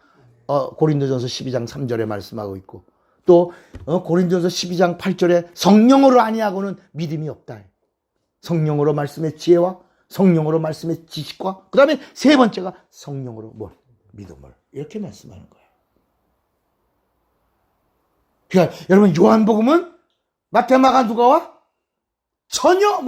[SPEAKER 1] 고린도전서 12장 3절에 말씀하고 있고, 또 고린도전서 12장 8절에 성령으로 아니하고는 믿음이 없다. 성령으로 말씀의 지혜와 성령으로 말씀의 지식과 그 다음에 세 번째가 성령으로 믿음을. 이렇게 말씀하는 거예요. 그러니까 여러분, 요한복음은 마태, 마가, 누가와 전혀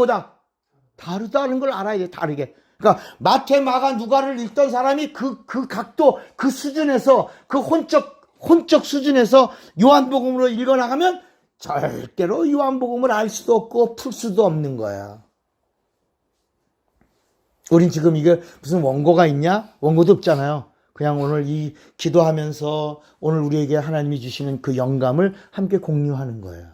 [SPEAKER 1] 다르다는 걸 알아야 돼. 다르게. 그러니까 마태, 마가, 누가를 읽던 사람이 그 각도, 그 수준에서, 그 혼적 수준에서 요한복음으로 읽어나가면 절대로 요한복음을 알 수도 없고 풀 수도 없는 거야. 우린 지금 이게 무슨 원고가 있냐? 원고도 없잖아요. 그냥 오늘 이 기도하면서 오늘 우리에게 하나님이 주시는 그 영감을 함께 공유하는 거예요.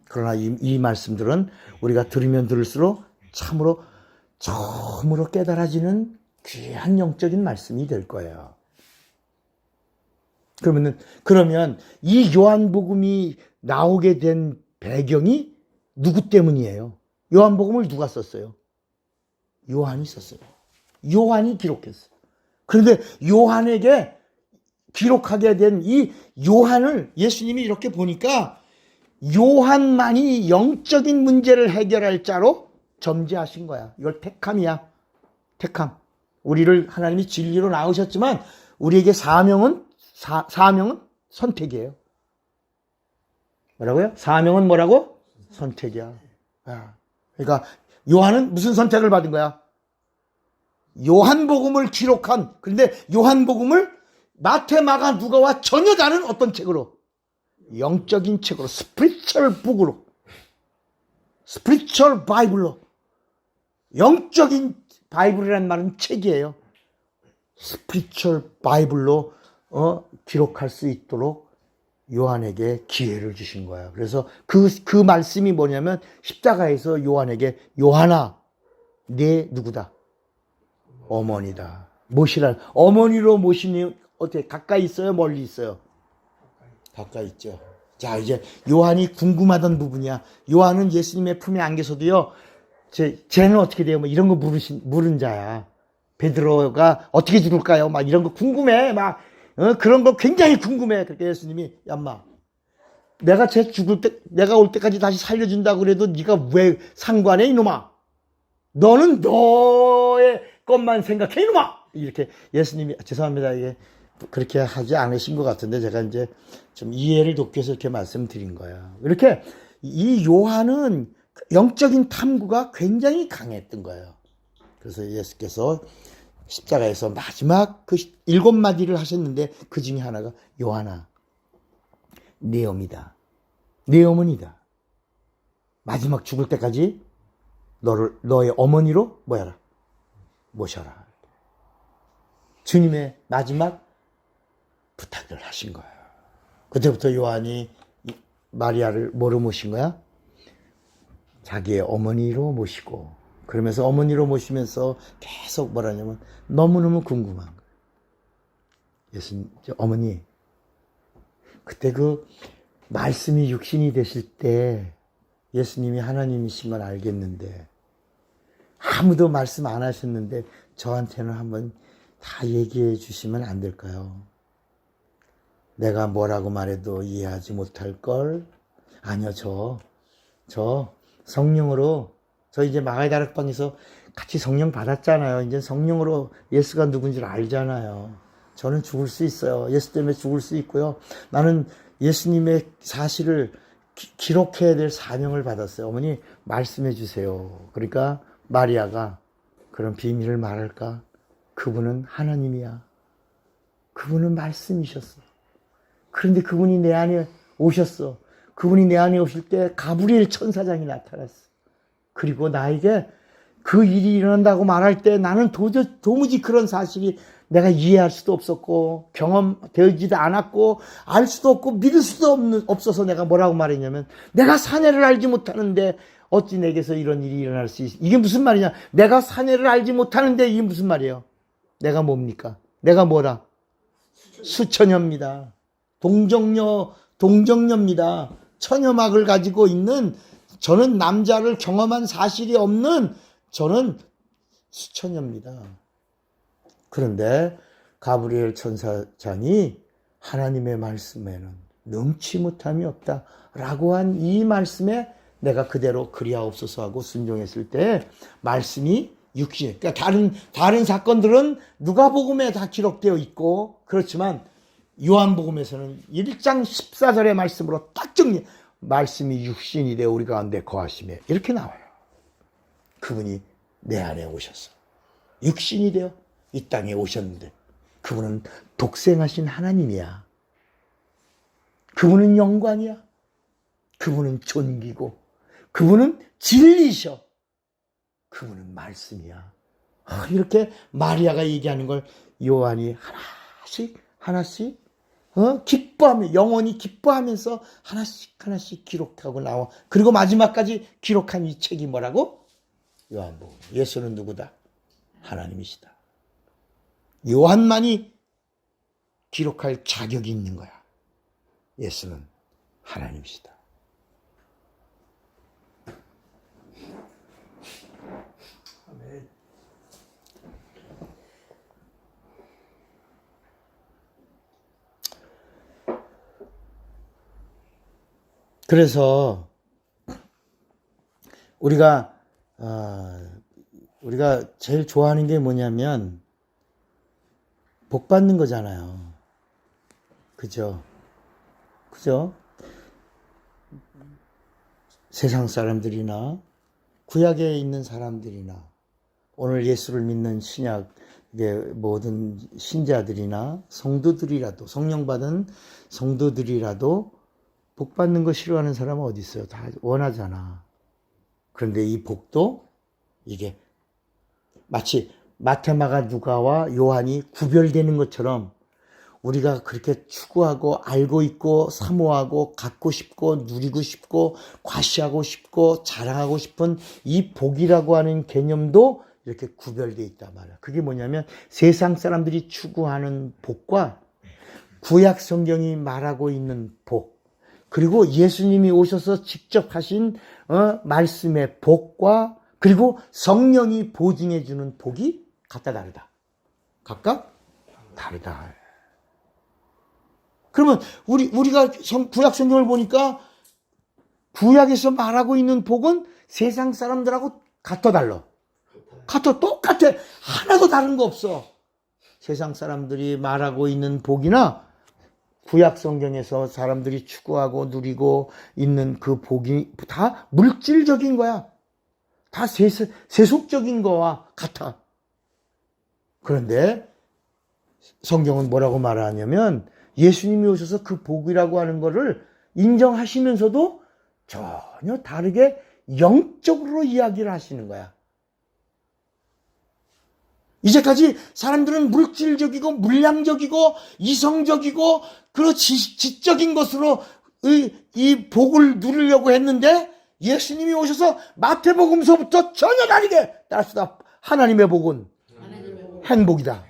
[SPEAKER 1] 그러나 이 말씀들은 우리가 들으면 들을수록 참으로 처음으로 깨달아지는 귀한 영적인 말씀이 될 거예요. 그러면 이 요한복음이 나오게 된 배경이 누구 때문이에요? 요한복음을 누가 썼어요? 요한이 썼어요. 요한이 기록했어요. 그런데 요한에게 기록하게 된 이 요한을 예수님이 이렇게 보니까 요한만이 영적인 문제를 해결할 자로 점지하신 거야. 이걸 택함이야. 택함. 우리를 하나님이 진리로 낳으셨지만 우리에게 사명은 선택이에요. 뭐라고요? 사명은 뭐라고? 선택이야. 그러니까 요한은 무슨 선택을 받은 거야? 요한복음을 기록한, 그런데 요한복음을 마태, 마가, 누가와 전혀 다른 어떤 책으로, 영적인 책으로, 스피리추얼 북으로, 스피리추얼 바이블로, 영적인 바이블이라는 말은 책이에요. 스피리추얼 바이블로 기록할 수 있도록 요한에게 기회를 주신 거야. 그래서 그 말씀이 뭐냐면 십자가에서 요한에게 요한아, 네 누구다? 어머니다. 모시라. 어머니로 모시니 어떻게 가까이 있어요? 멀리 있어요? 가까이 있죠. 자, 이제 요한이 궁금하던 부분이야. 요한은 예수님의 품에 안겨서도요. 쟤는 어떻게 돼요? 뭐 이런 거 물은 자야. 베드로가 어떻게 죽을까요? 막 이런 거 궁금해. 막 그런 거 굉장히 궁금해. 그러니까 예수님이 얌마, 내가 쟤 죽을 때, 내가 올 때까지 다시 살려준다고 그래도 네가 왜 상관해 이놈아? 너는 너의 것만 생각해 이놈아! 이렇게 예수님이, 죄송합니다, 이게 그렇게 하지 않으신 것 같은데 제가 이제 좀 이해를 돕기 위해서 이렇게 말씀드린 거야. 이렇게 이 요한은 영적인 탐구가 굉장히 강했던 거예요. 그래서 예수께서 십자가에서 마지막 그 7마디를 하셨는데 그 중에 하나가 요한아, 네 어미다. 네 어머니다. 마지막 죽을 때까지 너의 어머니로 뭐야라? 모셔라. 주님의 마지막 부탁을 하신 거예요. 그때부터 요한이 마리아를 뭐로 모신 거야? 자기의 어머니로 모시고, 그러면서 어머니로 모시면서 계속 뭐라냐면 너무너무 궁금한 거예요. 예수님, 어머니, 그때 그 말씀이 육신이 되실 때 예수님이 하나님이신 건 알겠는데 아무도 말씀 안 하셨는데 저한테는 한번 다 얘기해 주시면 안 될까요? 내가 뭐라고 말해도 이해하지 못할 걸. 아니요, 저 성령으로, 저 이제 마가의 다락방에서 같이 성령 받았잖아요. 이제 성령으로 예수가 누군지를 알잖아요. 저는 죽을 수 있어요. 예수 때문에 죽을 수 있고요. 나는 예수님의 사실을 기록해야 될 사명을 받았어요. 어머니 말씀해 주세요. 그러니까 마리아가 그런 비밀을 말할까? 그분은 하나님이야. 그분은 말씀이셨어. 그런데 그분이 내 안에 오셨어. 그분이 내 안에 오실 때 가브리엘 천사장이 나타났어. 그리고 나에게 그 일이 일어난다고 말할 때 나는 도무지 그런 사실이 내가 이해할 수도 없었고 경험되지도 않았고 알 수도 없고 믿을 수도 없어서 내가 뭐라고 말했냐면 내가 사내를 알지 못하는데 어찌 내게서 이런 일이 일어날 수 있어. 이게 무슨 말이냐. 내가 사내를 알지 못하는데 이게 무슨 말이에요. 내가 뭡니까? 내가 뭐라? 수처녀입니다. 동정녀입니다. 처녀막을 가지고 있는, 저는 남자를 경험한 사실이 없는, 저는 수처녀입니다. 그런데 가브리엘 천사장이 하나님의 말씀에는 능치 못함이 없다라고 한 이 말씀에 내가 그대로 그리하옵소서 하고 순종했을 때 말씀이 육신, 그러니까 다른 사건들은 누가복음에 다 기록되어 있고 그렇지만 요한복음에서는 1장 14절의 말씀으로 딱 정리, 말씀이 육신이 되어 우리 가운데 거하시며 이렇게 나와요. 그분이 내 안에 오셨어. 육신이 되어 이 땅에 오셨는데 그분은 독생하신 하나님이야. 그분은 영광이야. 그분은 존귀고 그분은 진리셔. 그분은 말씀이야. 이렇게 마리아가 얘기하는 걸 요한이 하나씩 기뻐하며, 영원히 기뻐하면서 하나씩 기록하고 나와. 그리고 마지막까지 기록한 이 책이 뭐라고? 요한복음. 예수는 누구다? 하나님이시다. 요한만이 기록할 자격이 있는 거야. 예수는 하나님이시다. 아멘. 그래서 우리가 제일 좋아하는 게 뭐냐면 복 받는 거잖아요. 그죠? 세상 사람들이나 구약에 있는 사람들이나 오늘 예수를 믿는 신약의 모든 신자들이나 성도들이라도, 성령 받은 성도들이라도 복 받는 거 싫어하는 사람은 어디 있어요? 다 원하잖아. 그런데 이 복도 이게 마치 마테마가 누가와 요한이 구별되는 것처럼 우리가 그렇게 추구하고 알고 있고 사모하고 갖고 싶고 누리고 싶고 과시하고 싶고 자랑하고 싶은 이 복이라고 하는 개념도 이렇게 구별되어 있단 말이야. 그게 뭐냐면 세상 사람들이 추구하는 복과 구약 성경이 말하고 있는 복, 그리고 예수님이 오셔서 직접 하신 말씀의 복과 그리고 성령이 보증해 주는 복이 각각 다르다. 각각 다르다. 그러면 우리가 구약 성경을 보니까 구약에서 말하고 있는 복은 세상 사람들하고 같아 달라. 같아, 똑같아. 하나도 다른 거 없어. 세상 사람들이 말하고 있는 복이나 구약 성경에서 사람들이 추구하고 누리고 있는 그 복이 다 물질적인 거야. 다 세속적인 거와 같아. 그런데 성경은 뭐라고 말하냐면 예수님이 오셔서 그 복이라고 하는 거를 인정하시면서도 전혀 다르게 영적으로 이야기를 하시는 거야. 이제까지 사람들은 물질적이고 물량적이고 이성적이고 그런 지적인 것으로 이 복을 누리려고 했는데 예수님이 오셔서 마태복음서부터 전혀 다르게 따라서 하나님의 복은 행복이다.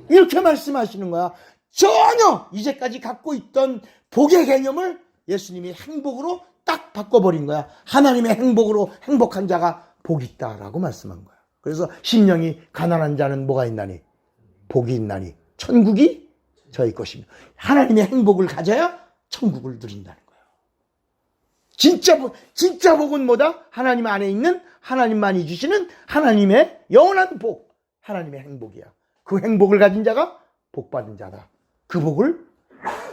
[SPEAKER 1] 이렇게 말씀하시는 거야. 전혀 이제까지 갖고 있던 복의 개념을 예수님이 행복으로 딱 바꿔버린 거야. 하나님의 행복으로 행복한 자가 복이 있다라고 말씀한 거야. 그래서 심령이 가난한 자는 뭐가 있나니? 복이 있나니 천국이 저희 것이며 하나님의 행복을 가져야 천국을 누린다는 거예요. 진짜 복은 뭐다? 하나님 안에 있는 하나님만이 주시는 하나님의 영원한 복, 하나님의 행복이야. 그 행복을 가진 자가 복 받은 자다. 그 복을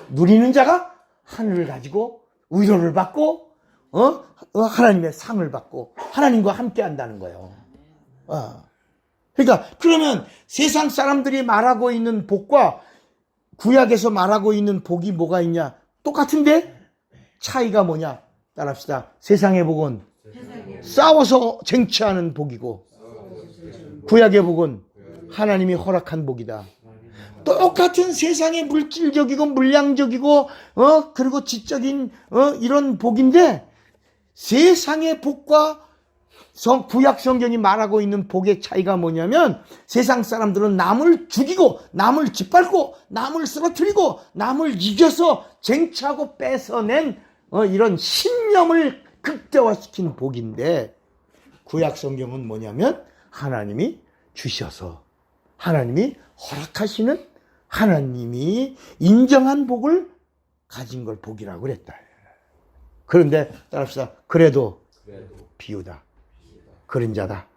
[SPEAKER 1] 누리는 자가 하늘을 가지고 위로를 받고 하나님의 상을 받고 하나님과 함께 한다는 거예요. 그러니까 그러면 세상 사람들이 말하고 있는 복과 구약에서 말하고 있는 복이 뭐가 있냐? 똑같은데 차이가 뭐냐? 따라합시다. 세상의 복은 싸워서 쟁취하는 복이고 구약의 복은 하나님이 허락한 복이다. 똑같은 세상의 물질적이고 물량적이고 그리고 지적인 이런 복인데 세상의 복과 구약 성경이 말하고 있는 복의 차이가 뭐냐면 세상 사람들은 남을 죽이고 남을 짓밟고 남을 쓰러뜨리고 남을 이겨서 쟁취하고 뺏어낸 이런 신념을 극대화시킨 복인데 구약 성경은 뭐냐면 하나님이 주셔서 하나님이 허락하시는 하나님이 인정한 복을 가진 걸 복이라고 그랬다. 그런데 따라합시다. 그래도 비유다. 그림자다.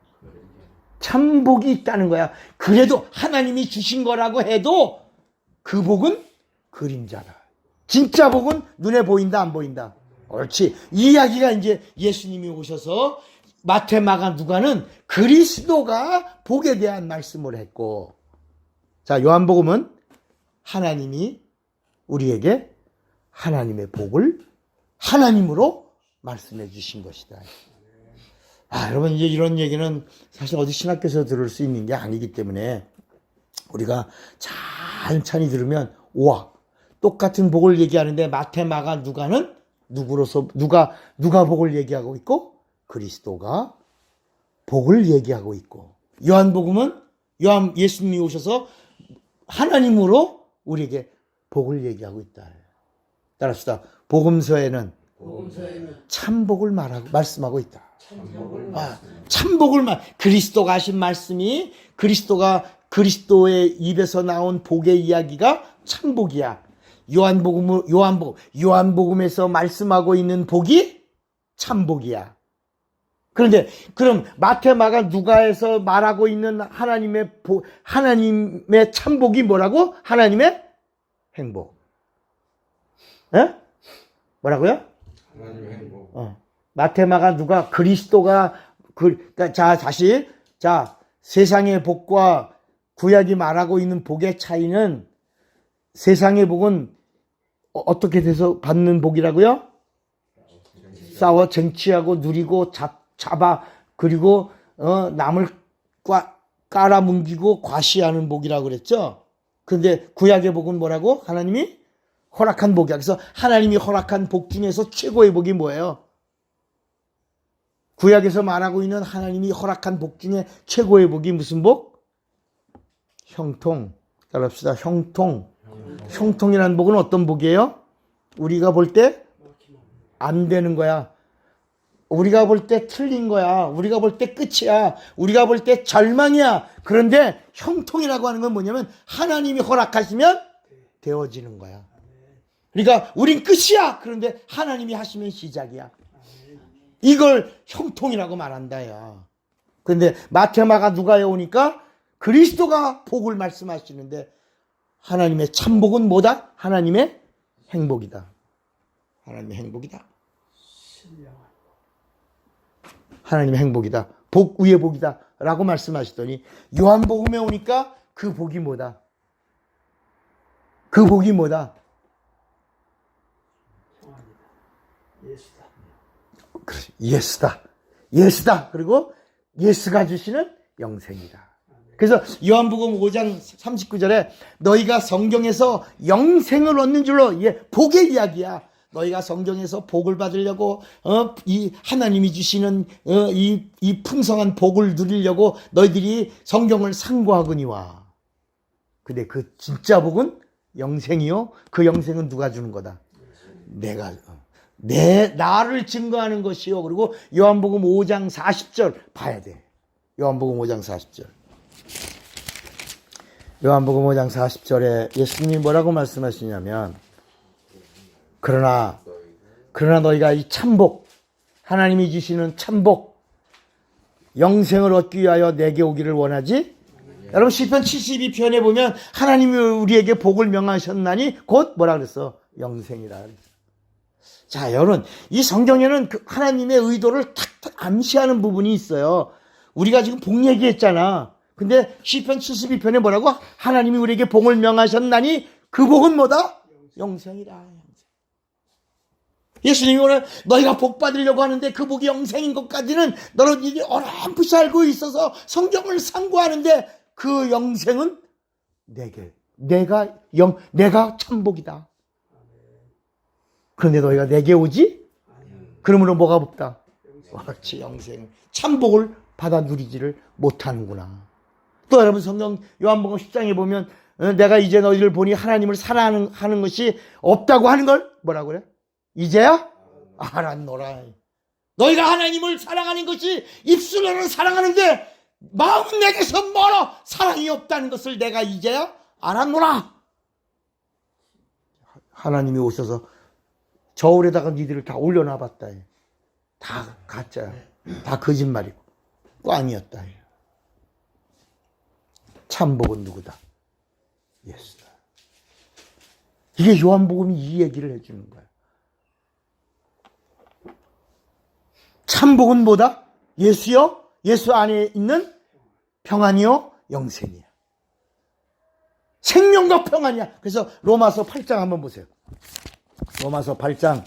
[SPEAKER 1] 참 복이 있다는 거야. 그래도 하나님이 주신 거라고 해도 그 복은 그림자다. 진짜 복은 눈에 보인다 안 보인다. 옳지. 이 이야기가 이제 예수님이 오셔서 마태, 마가, 누가는 그리스도가 복에 대한 말씀을 했고, 자, 요한복음은 하나님이 우리에게 하나님의 복을 하나님으로 말씀해 주신 것이다. 여러분, 이제 이런 얘기는 사실 어디 신학교에서 들을 수 있는 게 아니기 때문에 우리가 찬찬히 들으면, 우와, 똑같은 복을 얘기하는데 마태, 마가, 누가는 누구로서, 누가 복을 얘기하고 있고, 그리스도가 복을 얘기하고 있고, 요한복음은 예수님이 오셔서 하나님으로 우리에게 복을 얘기하고 있다. 따라합시다. 복음서에는 참복을 말씀하고 있다. 참복을 그리스도가 하신 말씀이 그리스도의 입에서 나온 복의 이야기가 참복이야. 요한복음에서 말씀하고 있는 복이 참복이야. 그런데 그럼 마태, 마가, 누가에서 말하고 있는 하나님의 참복이 뭐라고? 하나님의 행복. 에? 뭐라고요?
[SPEAKER 3] 하나님의 행복.
[SPEAKER 1] 마태, 마가, 누가 그리스도가 자, 다시. 자, 세상의 복과 구약이 말하고 있는 복의 차이는 세상의 복은 어떻게 돼서 받는 복이라고요? 싸워 쟁취하고 누리고 잡아 그리고 남을 깔아뭉기고 과시하는 복이라고 그랬죠. 근데 구약의 복은 뭐라고? 하나님이 허락한 복이야. 그래서 하나님이 허락한 복 중에서 최고의 복이 뭐예요? 구약에서 말하고 있는 하나님이 허락한 복 중에 최고의 복이 무슨 복? 형통. 따라합시다. 형통. 형통이라는 복은 어떤 복이에요? 우리가 볼 때 안 되는 거야. 우리가 볼 때 틀린 거야. 우리가 볼 때 끝이야. 우리가 볼 때 절망이야. 그런데 형통이라고 하는 건 뭐냐면 하나님이 허락하시면 되어지는 거야. 그러니까 우린 끝이야. 그런데 하나님이 하시면 시작이야. 이걸 형통이라고 말한다. 야. 그런데 마테마가 누가에 오니까 그리스도가 복을 말씀하시는데 하나님의 참복은 뭐다? 하나님의 행복이다. 하나님의 행복이다. 하나님의 행복이다. 복 위의 복이다. 라고 말씀하시더니 요한복음에 오니까 그 복이 뭐다? 그 복이 뭐다?
[SPEAKER 3] 예수다.
[SPEAKER 1] 예수다. 예수다. 그리고 예수가 주시는 영생이다. 그래서 요한복음 5장 39절에 너희가 성경에서 영생을 얻는 줄로 복의 이야기야. 너희가 성경에서 복을 받으려고 이 하나님이 주시는 이 풍성한 복을 누리려고 너희들이 성경을 상고하거니와. 근데 그 진짜 복은 영생이요. 그 영생은 누가 주는 거다? 내가 나를 증거하는 것이요. 그리고 요한복음 5장 40절 봐야 돼. 요한복음 5장 40절. 요한복음 5장 40절에 예수님이 뭐라고 말씀하시냐면 그러나 너희가 이 참복, 하나님이 주시는 참복, 영생을 얻기 위하여 내게 오기를 원하지? 여러분 시편 72편에 보면 하나님이 우리에게 복을 명하셨나니 곧 뭐라 그랬어? 영생이라 그랬어. 자, 여러분 이 성경에는 그 하나님의 의도를 탁탁 암시하는 부분이 있어요. 우리가 지금 복 얘기했잖아. 근데 시편 72편에 뭐라고? 하나님이 우리에게 복을 명하셨나니 그 복은 뭐다? 영생이라. 예수님이 오늘 너희가 복 받으려고 하는데 그 복이 영생인 것까지는 너는 이게 어렴풋이 알고 있어서 성경을 상고하는데 그 영생은 내가 참복이다. 그런데 너희가 내게 오지? 그러므로 뭐가 없다? 그렇지, 영생. 참복을 받아 누리지를 못하는구나. 또 여러분 성경 요한복음 10장에 보면 내가 이제 너희를 보니 하나님을 사랑하는 것이 없다고 하는 걸 뭐라고 그래? 이제야 알았노라. 너희가 하나님을 사랑하는 것이 입술로는 사랑하는데 마음은 내게서 멀어 사랑이 없다는 것을 내가 이제야 알았노라. 하나님이 오셔서 저울에다가 니들을 다 올려놔봤다. 다 가짜야. 다 거짓말이고 꽝이었다. 참복은 누구다? 예수다. 이게 요한복음이 이 얘기를 해주는 거야. 참복은 뭐다? 예수요? 예수 안에 있는 평안이요? 영생이야. 생명과 평안이야. 그래서 로마서 8장 한번 보세요. 로마서 8장.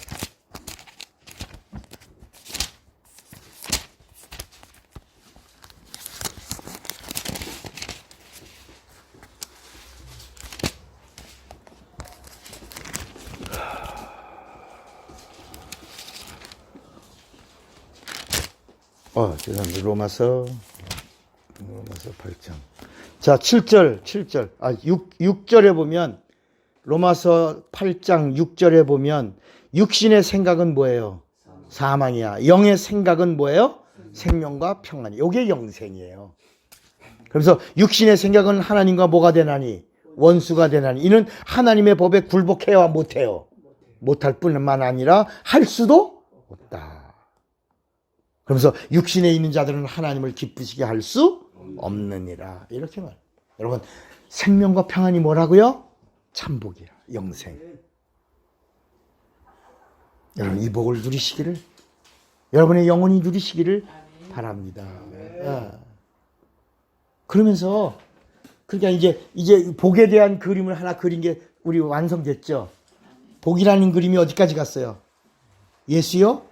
[SPEAKER 1] 죄송합니다. 로마서 8장. 자, 6절에 보면, 로마서 8장 6절에 보면, 육신의 생각은 뭐예요? 사망이야. 영의 생각은 뭐예요? 생명과 평안이야. 이게 영생이에요. 그래서 육신의 생각은 하나님과 뭐가 되나니? 원수가 되나니. 이는 하나님의 법에 굴복해야 못해요. 못할 뿐만 아니라 할 수도 없다. 그러면서 육신에 있는 자들은 하나님을 기쁘시게 할 수 없느니라. 이렇게 말. 여러분 생명과 평안이 뭐라고요? 참복이야. 영생. 여러분 이 복을 누리시기를, 여러분의 영혼이 누리시기를 바랍니다. 그러면서 그러니까 이제 복에 대한 그림을 하나 그린 게 우리 완성됐죠. 복이라는 그림이 어디까지 갔어요? 예수요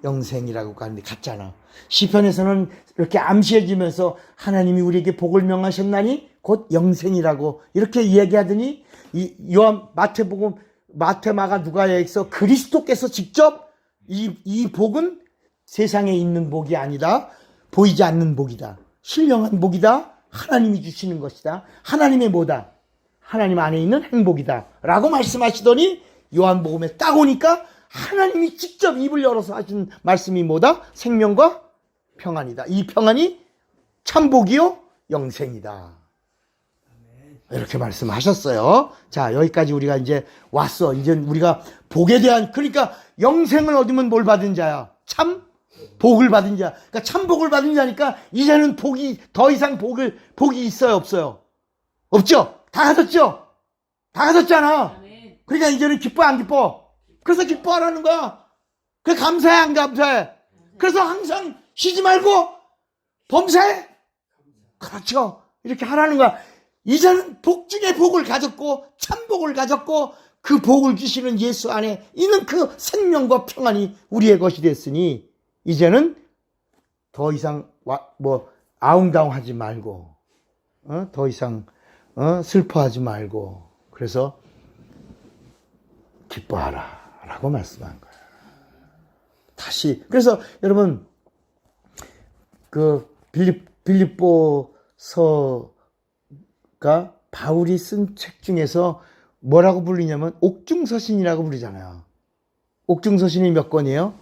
[SPEAKER 1] 영생이라고 갔잖아. 시편에서는 이렇게 암시해주면서 하나님이 우리에게 복을 명하셨나니 곧 영생이라고 이렇게 이야기하더니 이 요한 마태복음 마태 마가 누가에서 그리스도께서 직접 이 복은 세상에 있는 복이 아니다. 보이지 않는 복이다. 신령한 복이다. 하나님이 주시는 것이다. 하나님의 뭐다? 하나님 안에 있는 행복이다. 라고 말씀하시더니 요한복음에 딱 오니까 하나님이 직접 입을 열어서 하신 말씀이 뭐다? 생명과 평안이다. 이 평안이 참복이요 영생이다. 이렇게 말씀하셨어요. 자, 여기까지 우리가 이제 왔어. 이제 우리가 복에 대한, 그러니까 영생을 얻으면 뭘 받은 자야? 참 복을 받은 자. 그러니까 참 복을 받은 자니까 이제는 더 이상 복이 있어요, 없어요? 없죠? 다 가졌죠? 다 가졌잖아. 그러니까 이제는 기뻐, 안 기뻐? 그래서 기뻐하라는 거야. 그래, 감사해, 안 감사해? 그래서 항상 쉬지 말고 범사해. 그렇죠. 이렇게 하라는 거야. 이제는 복 중에 복을 가졌고 참복을 가졌고 그 복을 주시는 예수 안에 있는 그 생명과 평안이 우리의 것이 됐으니 이제는 더 이상 아웅다웅하지 말고 더 이상 슬퍼하지 말고 그래서 기뻐하라 라고 말씀한 거예요. 다시 그래서 여러분 그 빌립보서 가 바울이 쓴 책 중에서 뭐라고 불리냐면 옥중서신이라고 부르잖아요. 옥중서신이 몇 권이에요?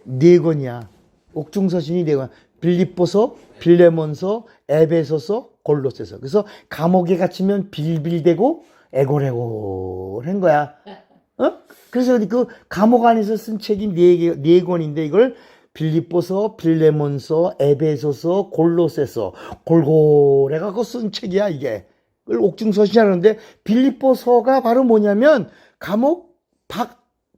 [SPEAKER 1] 네 권이야. 옥중서신이 네 권. 빌립보서, 빌레몬서, 에베소서, 골로새서. 그래서 감옥에 갇히면 빌빌대고 애골애골한 거야. 그래서 그 감옥 안에서 쓴 책이 네 권인데 이걸 빌립보서, 빌레몬서, 에베소서, 골로새서 골고래갖고 쓴 책이야 이게. 그걸 옥중서신이라는데 빌립보서가 바로 뭐냐면 감옥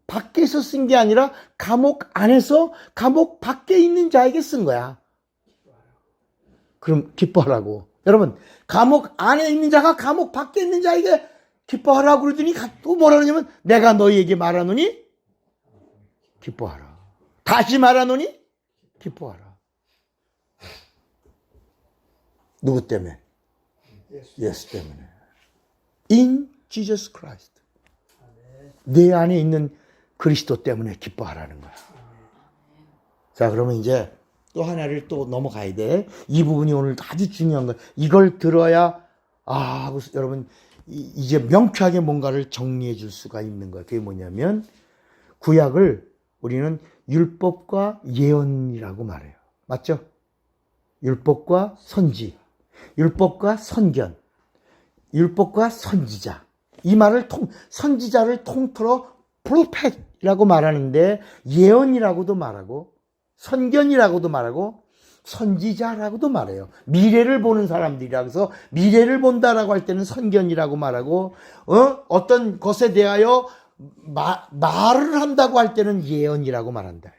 [SPEAKER 1] 밖에서 쓴 게 아니라 감옥 안에서 감옥 밖에 있는 자에게 쓴 거야. 그럼 기뻐하라고. 여러분 감옥 안에 있는 자가 감옥 밖에 있는 자에게 기뻐하라고 그러더니 또 뭐라 그러냐면 내가 너희에게 말하노니 기뻐하라. 다시 말하노니 기뻐하라. 누구 때문에? 예수 때문에. In Jesus Christ. 내 안에 있는 그리스도 때문에 기뻐하라는 거야. 자, 그러면 이제 또 하나를 또 넘어가야 돼. 이 부분이 오늘 아주 중요한 거야. 이걸 들어야 여러분 이제 명쾌하게 뭔가를 정리해 줄 수가 있는 거야. 그게 뭐냐면 구약을 우리는 율법과 예언이라고 말해요. 맞죠? 율법과 선지, 율법과 선견, 율법과 선지자. 이 말을 선지자를 통틀어 프로펫이라고 말하는데 예언이라고도 말하고 선견이라고도 말하고 선지자라고도 말해요. 미래를 보는 사람들이라 그래서 미래를 본다라고 할 때는 선견이라고 말하고 어떤 것에 대하여 말을 한다고 할 때는 예언이라고 말한다.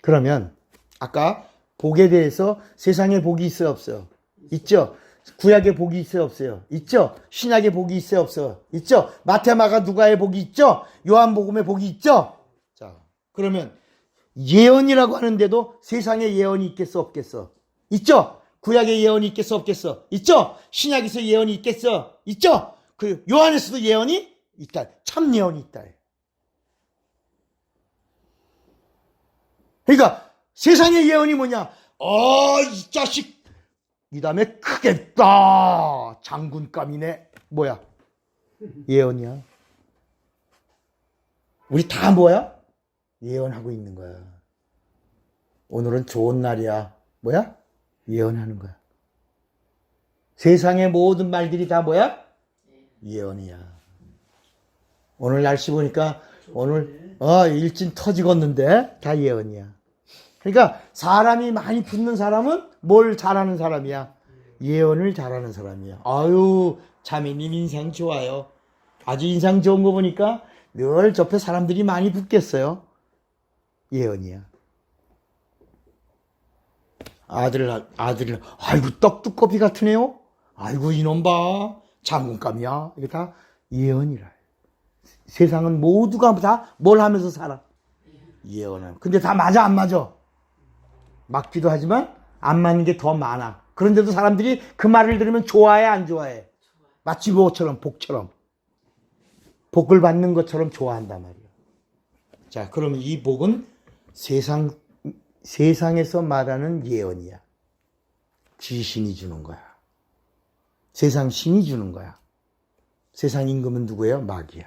[SPEAKER 1] 그러면 아까 복에 대해서 세상에 복이 있어요 없어요? 있죠. 구약에 복이 있어요 없어요? 있죠. 신약에 복이 있어요 없어요? 있죠. 마태 마가 누가의 복이 있죠. 요한복음의 복이 있죠. 자, 그러면 예언이라고 하는데도 세상에 예언이 있겠어 없겠어? 있죠. 구약에 예언이 있겠어 없겠어? 있죠. 신약에서 예언이 있겠어? 있죠. 그 요한에서도 예언이 있다. 참 예언이 있다. 그러니까 세상의 예언이 뭐냐? 이 자식 이 다음에 크겠다. 장군감이네. 뭐야? 예언이야. 우리 다 뭐야? 예언하고 있는 거야. 오늘은 좋은 날이야. 뭐야? 예언하는 거야. 세상의 모든 말들이 다 뭐야? 예언이야. 오늘 날씨 보니까 오늘 일진 터지겠는데 다 예언이야. 그러니까 사람이 많이 붙는 사람은 뭘 잘하는 사람이야? 예언을 잘하는 사람이야. 아유, 자매님 인상 좋아요. 아주 인상 좋은 거 보니까 늘 옆에 사람들이 많이 붙겠어요. 예언이야. 아들이, 아이고, 떡두꺼비 같은 애요? 아이고, 이놈 봐. 장군감이야. 이게 다 예언이라. 세상은 모두가 다 뭘 하면서 살아? 예언은. 근데 다 맞아, 안 맞아? 맞기도 하지만 안 맞는 게 더 많아. 그런데도 사람들이 그 말을 들으면 좋아해, 안 좋아해? 마치 뭐처럼, 복처럼. 복을 받는 것처럼 좋아한단 말이야. 자, 그러면 이 복은 세상에서 말하는 예언이야. 귀신이 주는 거야. 세상 신이 주는 거야. 세상 임금은 누구예요? 마귀야.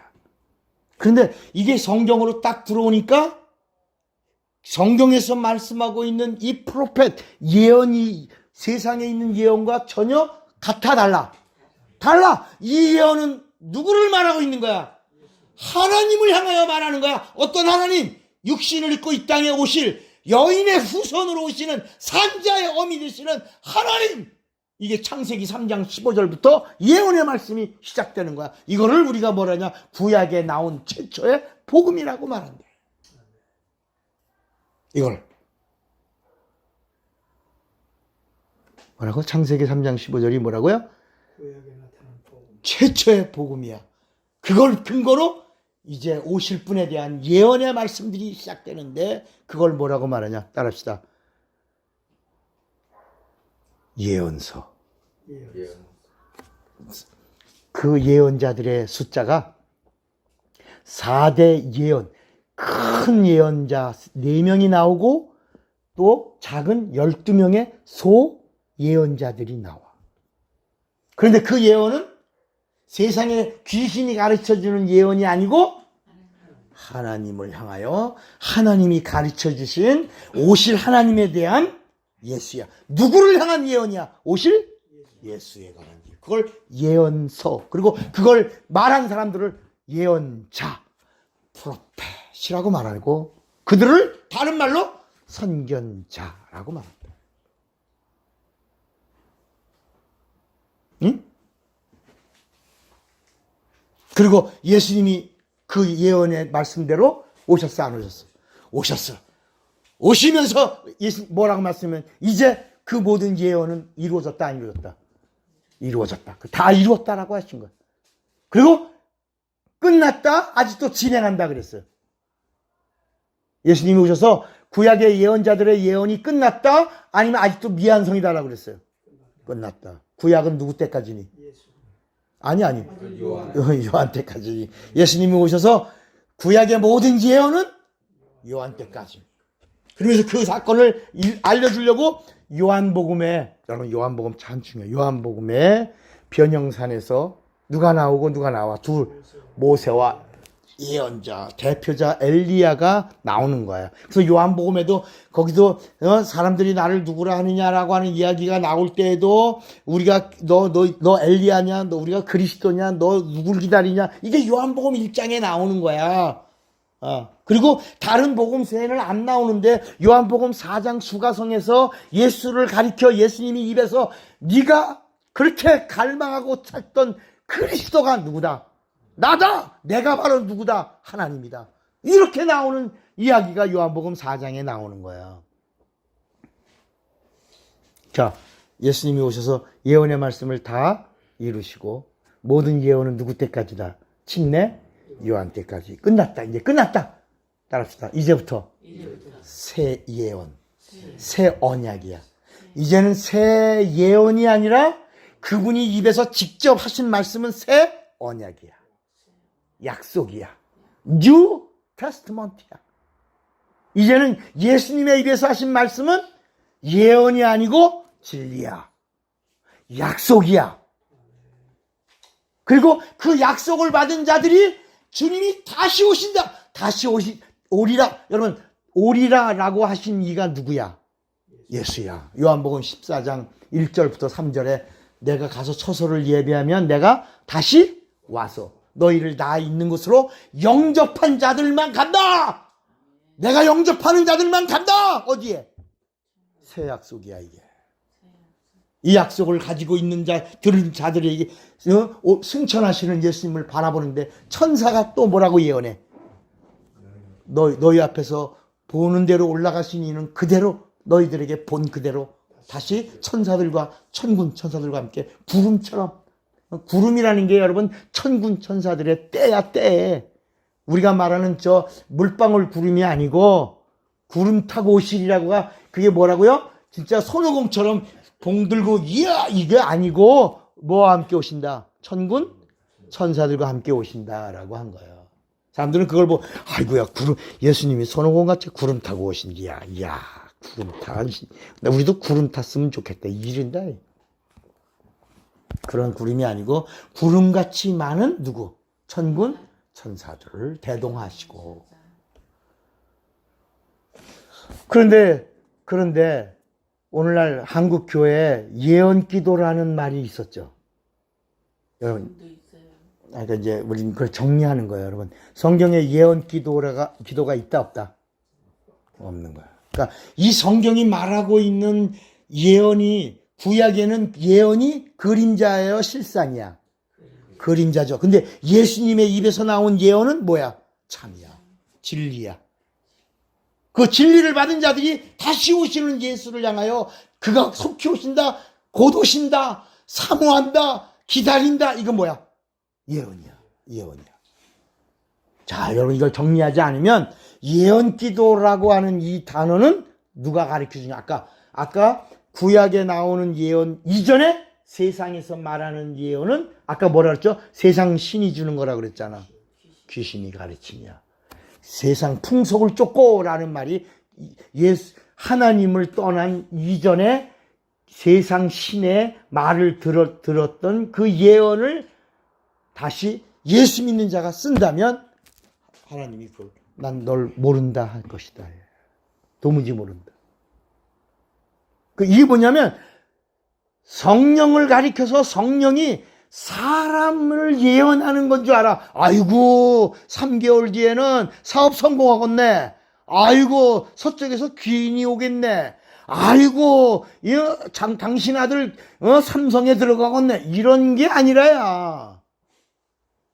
[SPEAKER 1] 그런데 이게 성경으로 딱 들어오니까 성경에서 말씀하고 있는 이 프로펫, 예언이 세상에 있는 예언과 전혀 같아 달라. 달라! 이 예언은 누구를 말하고 있는 거야? 하나님을 향하여 말하는 거야. 어떤 하나님? 육신을 입고 이 땅에 오실 여인의 후손으로 오시는 산자의 어미 되시는 하나님. 이게 창세기 3장 15절부터 예언의 말씀이 시작되는 거야. 이거를 우리가 뭐라냐? 구약에 나온 최초의 복음이라고 말한다. 이걸 뭐라고? 창세기 3장 15절이 뭐라고요?
[SPEAKER 3] 구약에 나타난 복음.
[SPEAKER 1] 최초의 복음이야. 그걸 근거로 이제 오실 분에 대한 예언의 말씀들이 시작되는데 그걸 뭐라고 말하냐? 따라합시다. 예언서. 그 예언자들의 숫자가 4대 예언, 큰 예언자 4명이 나오고 또 작은 12명의 소 예언자들이 나와. 그런데 그 예언은 세상에 귀신이 가르쳐주는 예언이 아니고 하나님을 향하여 하나님이 가르쳐주신 오실 하나님에 대한 예수야. 누구를 향한 예언이야? 오실 예수에 관한 예언. 그걸 예언서, 그리고 그걸 말한 사람들을 예언자, 프로펫이라고 말하고 그들을 다른 말로 선견자라고 말한다. 응? 그리고 예수님이 그 예언의 말씀대로 오셨어, 안 오셨어? 오셨어. 오시면서 예수 뭐라고 말씀하면 이제 그 모든 예언은 이루어졌다, 안 이루어졌다? 이루어졌다. 다 이루었다라고 하신 거예요. 그리고 끝났다, 아직도 진행한다 그랬어요. 예수님이 오셔서 구약의 예언자들의 예언이 끝났다, 아니면 아직도 미완성이다라고 그랬어요. 끝났다. 구약은 누구 때까지니? 아니. 요한 때까지. 예수님이 오셔서 구약의 모든 예언은 요한 때까지. 그러면서 그 사건을 알려주려고 요한복음에, 여러분 요한복음 참 중요해요. 요한복음에 변형산에서 누가 나오고 누가 나와? 둘, 모세와 예언자, 대표자 엘리야가 나오는 거야. 그래서 요한복음에도 거기도 사람들이 나를 누구라 하느냐라고 하는 이야기가 나올 때에도 우리가 너 엘리야냐, 너 우리가 그리스도냐, 너 누굴 기다리냐, 이게 요한복음 1장에 나오는 거야. 그리고 다른 복음서에는 안 나오는데 요한복음 4장 수가성에서 예수를 가리켜 예수님이 입에서 네가 그렇게 갈망하고 찾던 그리스도가 누구다? 나다! 내가 바로 누구다? 하나님이다. 이렇게 나오는 이야기가 요한복음 4장에 나오는 거야. 자, 예수님이 오셔서 예언의 말씀을 다 이루시고 모든 예언은 누구 때까지다? 침례 요한 때까지. 끝났다. 이제 끝났다. 따라합시다. 이제부터 새 예언, 새 언약이야. 이제는 새 예언이 아니라 그분이 입에서 직접 하신 말씀은 새 언약이야. 약속이야. 뉴 테스트먼트야. 이제는 예수님의 입에서 하신 말씀은 예언이 아니고 진리야. 약속이야. 그리고 그 약속을 받은 자들이 주님이 다시 오신다. 오리라. 여러분, 오리라라고 하신 이가 누구야? 예수야. 요한복음 14장 1절부터 3절에 내가 가서 처소를 예비하면 내가 다시 와서 너희를 나 있는 곳으로 영접한 자들만 간다. 내가 영접하는 자들만 간다. 어디에? 새 약속이야 이게. 이 약속을 가지고 있는 들은 자들에게 승천하시는 예수님을 바라보는데 천사가 또 뭐라고 예언해? 너희 앞에서 보는 대로 올라가신 이는 그대로 너희들에게 본 그대로 다시 천사들과 천군 천사들과 함께 구름처럼, 구름이라는 게 여러분 천군 천사들의 때야 때. 우리가 말하는 저 물방울 구름이 아니고 구름 타고 오시리라고가 그게 뭐라고요? 진짜 손오공처럼 봉 들고 이야 이게 아니고 뭐와 함께 오신다? 천군 천사들과 함께 오신다라고 한 거예요. 사람들은 그걸 보고 아이고야 구름 예수님이 손오공같이 구름 타고 오신디야. 이야 구름 타. 우리도 구름 탔으면 좋겠다. 이른다. 그런 구름이 아니고 구름같이 많은 누구? 천군 천사들을 대동하시고. 그런데 오늘날 한국 교회에 예언 기도라는 말이 있었죠. 여러분, 그러니까 이제 우리는 그걸 정리하는 거예요, 여러분. 성경에 예언 기도가 있다 없다? 없는 거야. 그러니까 이 성경이 말하고 있는 예언이 구약에는 예언이 그림자예요, 실상이야? 그림자죠. 근데 예수님의 입에서 나온 예언은 뭐야? 참이야. 진리야. 그 진리를 받은 자들이 다시 오시는 예수를 향하여 그가 속히 오신다, 곧 오신다, 사모한다, 기다린다. 이건 뭐야? 예언이야. 예언이야. 자, 여러분 이걸 정리하지 않으면 예언 기도라고 하는 이 단어는 누가 가르쳐 주냐? 아까 구약에 나오는 예언 이전에 세상에서 말하는 예언은 아까 뭐라 그랬죠? 세상 신이 주는 거라 그랬잖아. 귀신이 가르치냐. 세상 풍속을 쫓고라는 말이 하나님을 떠난 이전에 세상 신의 말을 들었던 그 예언을 다시 예수 믿는 자가 쓴다면 하나님이 난 널 모른다 할 것이다. 도무지 모른다. 이게 뭐냐면 성령을 가리켜서 성령이 사람을 예언하는 건 줄 알아. 아이고 3개월 뒤에는 사업 성공하겠네. 아이고 서쪽에서 귀인이 오겠네. 아이고 당신 아들 삼성에 들어가겠네. 이런 게 아니라야.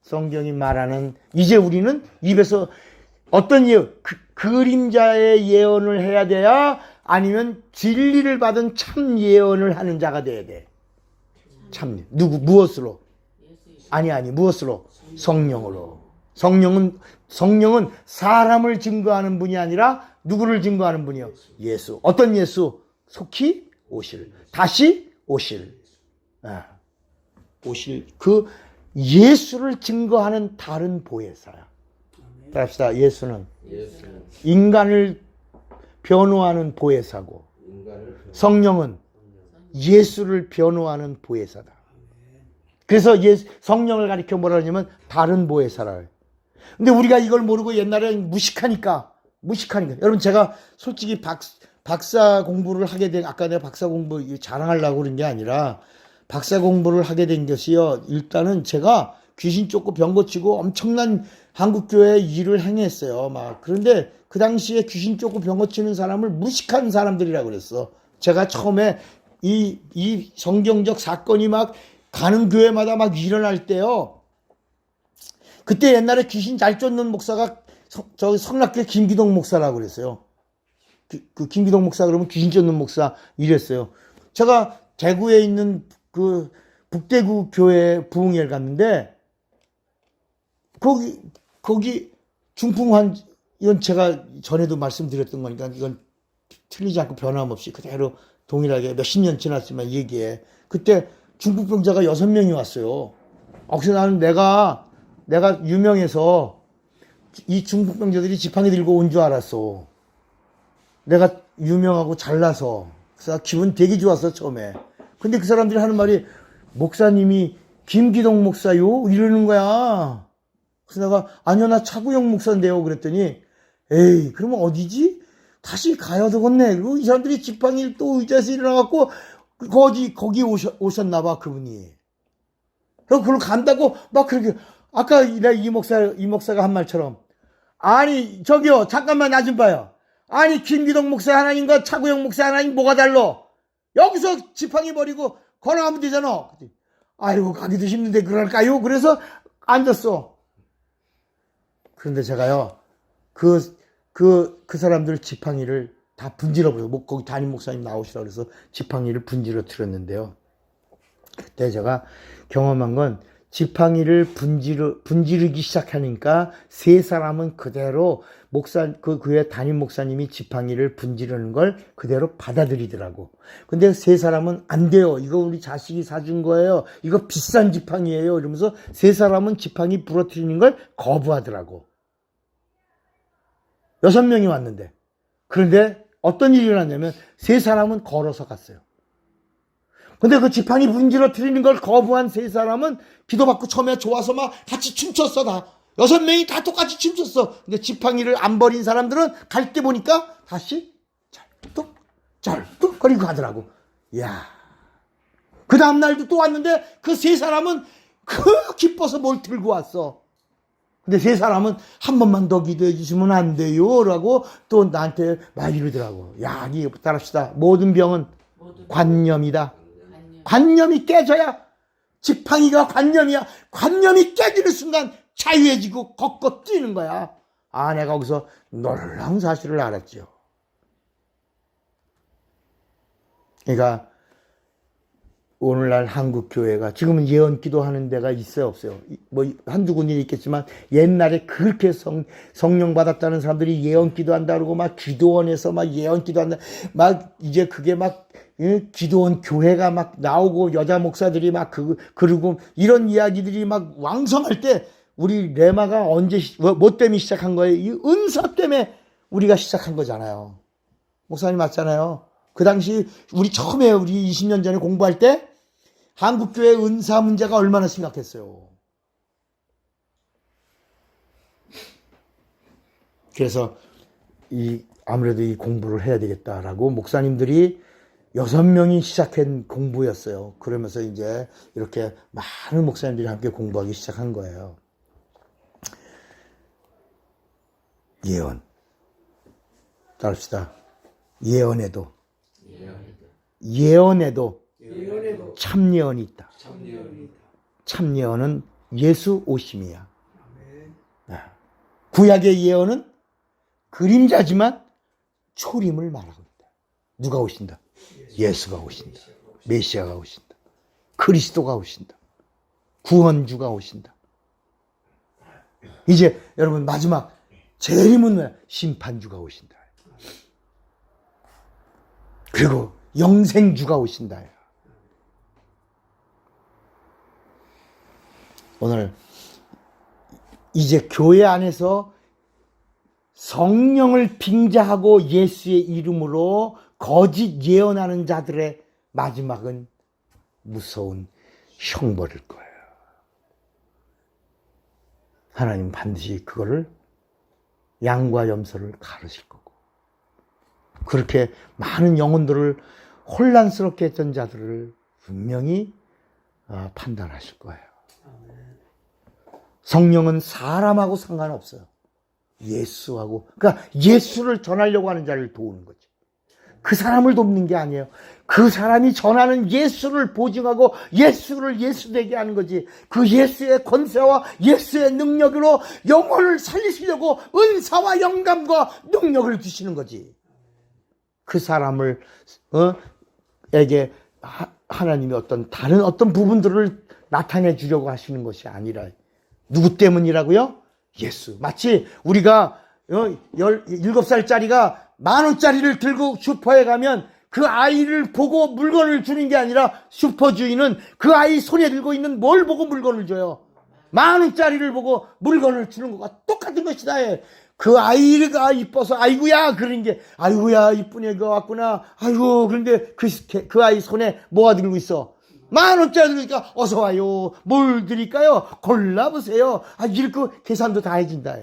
[SPEAKER 1] 성경이 말하는 이제 우리는 입에서 어떤 예언, 그림자의 예언을 해야 돼야 아니면 진리를 받은 참 예언을 하는 자가 돼야 돼. 참 무엇으로? 아니 무엇으로? 성령으로. 성령은 사람을 증거하는 분이 아니라 누구를 증거하는 분이요? 예수. 어떤 예수? 속히 오실. 다시 오실. 오실 그 예수를 증거하는 다른 보혜사야. 따라합시다. 예수는 인간을 변호하는 보혜사고 성령은 예수를 변호하는 보혜사다. 그래서 성령을 가리켜 뭐라 하냐면 다른 보혜사라. 근데 우리가 이걸 모르고 옛날에 무식하니까. 여러분 제가 솔직히 박사 공부를 하게 된 아까 내가 박사 공부 자랑하려고 그런 게 아니라 박사 공부를 하게 된 것이요. 일단은 제가 귀신 쫓고 병 고치고 엄청난 한국교회 일을 행했어요. 그런데 그 당시에 귀신 쫓고 병 고치는 사람을 무식한 사람들이라고 그랬어. 제가 처음에 이 성경적 사건이 가는 교회마다 일어날 때요. 그때 옛날에 귀신 잘 쫓는 목사가 성락교회 김기동 목사라고 그랬어요. 그 김기동 목사 그러면 귀신 쫓는 목사 이랬어요. 제가 대구에 있는 그 북대구 교회 부흥회를 갔는데 거기 중풍환 이건 제가 전에도 말씀드렸던 거니까 이건 틀리지 않고 변함없이 그대로 동일하게 몇십 년 지났지만 얘기해. 그때 중풍병자가 6명이 왔어요. 그래서 나는 내가 유명해서 이 중풍병자들이 지팡이 들고 온 줄 알았어. 내가 유명하고 잘나서. 그래서 기분 되게 좋았어 처음에. 근데 그 사람들이 하는 말이 목사님이 김기동 목사요? 이러는 거야. 그래서 내가 아니요 나 차구영 목사인데요. 그랬더니 에이 그러면 어디지? 다시 가야 되겠네. 그리고 이 사람들이 지팡이를 또 의자에서 일어나갖고 거기 오셨나 봐 그분이. 그래서 그걸 간다고 그렇게 아까 내가 이 목사가 한 말처럼 아니 저기요 잠깐만 나 좀 봐요. 아니 김기동 목사 하나님과 차구영 목사 하나님 뭐가 달라? 여기서 지팡이 버리고 걸어가면 되잖아. 아이고 가기도 힘든데 그럴까요? 그래서 앉았어. 그런데 제가요 그 사람들 지팡이를 다 분질러버려요. 거기 담임 목사님 나오시라고 그래서 지팡이를 분질러뜨렸는데요. 그때 제가 경험한 건 지팡이를 분지르기 시작하니까 세 사람은 그대로 그 교회 담임 목사님이 지팡이를 분지르는 걸 그대로 받아들이더라고. 근데 세 사람은 안 돼요. 이거 우리 자식이 사준 거예요. 이거 비싼 지팡이에요. 이러면서 세 사람은 지팡이 부러뜨리는 걸 거부하더라고. 6명이 왔는데. 그런데 어떤 일이 일어났냐면 세 사람은 걸어서 갔어요. 근데 그 지팡이 분지러뜨리는 걸 거부한 세 사람은 기도받고 처음에 좋아서 막 같이 춤췄어. 다 6명이 다 똑같이 춤췄어. 근데 지팡이를 안 버린 사람들은 갈 때 보니까 다시 짤뚝 거리고 가더라고. 이야. 그 다음날도 또 왔는데 그 세 사람은 기뻐서 뭘 들고 왔어. 근데 세 사람은 한 번만 더 기도해 주시면 안 돼요 라고 또 나한테 막 이러더라고. 야, 니 따릅시다. 모든 병은 관념이다. 관념이 깨져야, 지팡이가 관념이야. 관념이 깨지는 순간 자유해지고 걷고 뛰는 거야. 아, 내가 거기서 놀라운 사실을 알았죠. 그러니까 오늘날 한국 교회가 지금은 예언 기도하는 데가 있어요, 없어요? 뭐 한두 군데 있겠지만 옛날에 그렇게 성령 받았다는 사람들이 예언 기도한다 그러고 막 기도원에서 막 예언 기도한다. 막 이제 그게 막 기도원 교회가 막 나오고 여자 목사들이 막 그러고 이런 이야기들이 막 왕성할 때 우리 레마가 언제 뭐 때문에 시작한 거예요? 이 은사 때문에 우리가 시작한 거잖아요. 목사님 맞잖아요. 그 당시 우리 처음에 우리 20년 전에 공부할 때 한국교회 은사 문제가 얼마나 심각했어요. 그래서 아무래도 이 공부를 해야 되겠다라고 목사님들이 6명이 시작한 공부였어요. 그러면서 이제 이렇게 많은 목사님들이 함께 공부하기 시작한 거예요. 예언. 따릅시다. 예언에도 참예언이 있다. 참예언은 예수 오심이야. 구약의 예언은 그림자지만 초림을 말합니다. 누가 오신다? 예수가 오신다. 메시아가 오신다. 그리스도가 오신다. 구원주가 오신다. 이제 여러분 마지막 재림은 뭐야? 심판주가 오신다. 그리고 영생주가 오신다. 오늘 이제 교회 안에서 성령을 빙자하고 예수의 이름으로 거짓 예언하는 자들의 마지막은 무서운 형벌일 거예요. 하나님 반드시 그거를 양과 염소를 가르칠 거고, 그렇게 많은 영혼들을 혼란스럽게 했던 자들을 분명히 판단하실 거예요. 성령은 사람하고 상관없어요. 예수하고, 그러니까 예수를 전하려고 하는 자를 도우는 거지. 그 사람을 돕는 게 아니에요. 그 사람이 전하는 예수를 보증하고 예수를 예수되게 하는 거지. 그 예수의 권세와 예수의 능력으로 영혼을 살리시려고 은사와 영감과 능력을 주시는 거지. 그 사람을 에게 하나님이 다른 어떤 부분들을 나타내 주려고 하시는 것이 아니라, 누구 때문이라고요? 예수. 마치 우리가 17살짜리가 10,000원짜리를 들고 슈퍼에 가면 그 아이를 보고 물건을 주는 게 아니라 슈퍼주인은 그 아이 손에 들고 있는 뭘 보고 물건을 줘요? 10,000원짜리를 보고 물건을 주는 것과 똑같은 것이다. 그 아이가 이뻐서 아이고야 그런 게, 아이고야 이쁜 애가 왔구나. 아이고, 그런데 그 아이 손에 뭐가 들고 있어? 10,000원짜리 들으니까 어서 와요. 뭘 드릴까요? 골라보세요. 이렇게 계산도 다 해준다.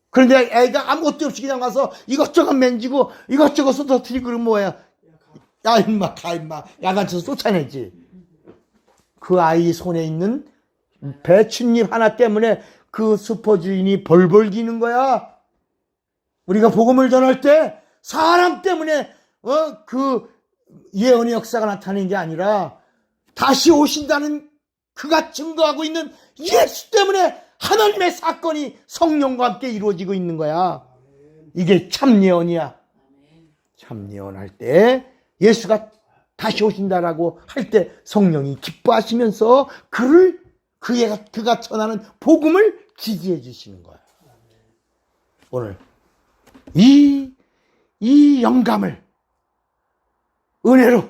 [SPEAKER 1] 그런데 애가 아무것도 없이 그냥 와서 이것저것 만지고 이것저것 쏟아뜨리고 그러면 뭐야? 야 임마 가 임마. 야간쳐서 쫓아내지. 그 아이 손에 있는 배춧잎 하나 때문에 그 슈퍼주인이 벌벌 기는 거야. 우리가 복음을 전할 때 사람 때문에 그 예언의 역사가 나타나는 게 아니라 다시 오신다는 그가 증거하고 있는 예수 때문에 하나님의 사건이 성령과 함께 이루어지고 있는 거야. 이게 참 예언이야. 참 예언할 때 예수가 다시 오신다라고 할 때 성령이 기뻐하시면서 그가 전하는 복음을 지지해 주시는 거예요. 오늘 이 영감을 은혜로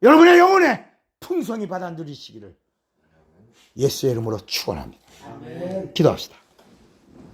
[SPEAKER 1] 여러분의 영혼에 풍성히 받아 누리시기를 예수의 이름으로 축원합니다. 기도합시다.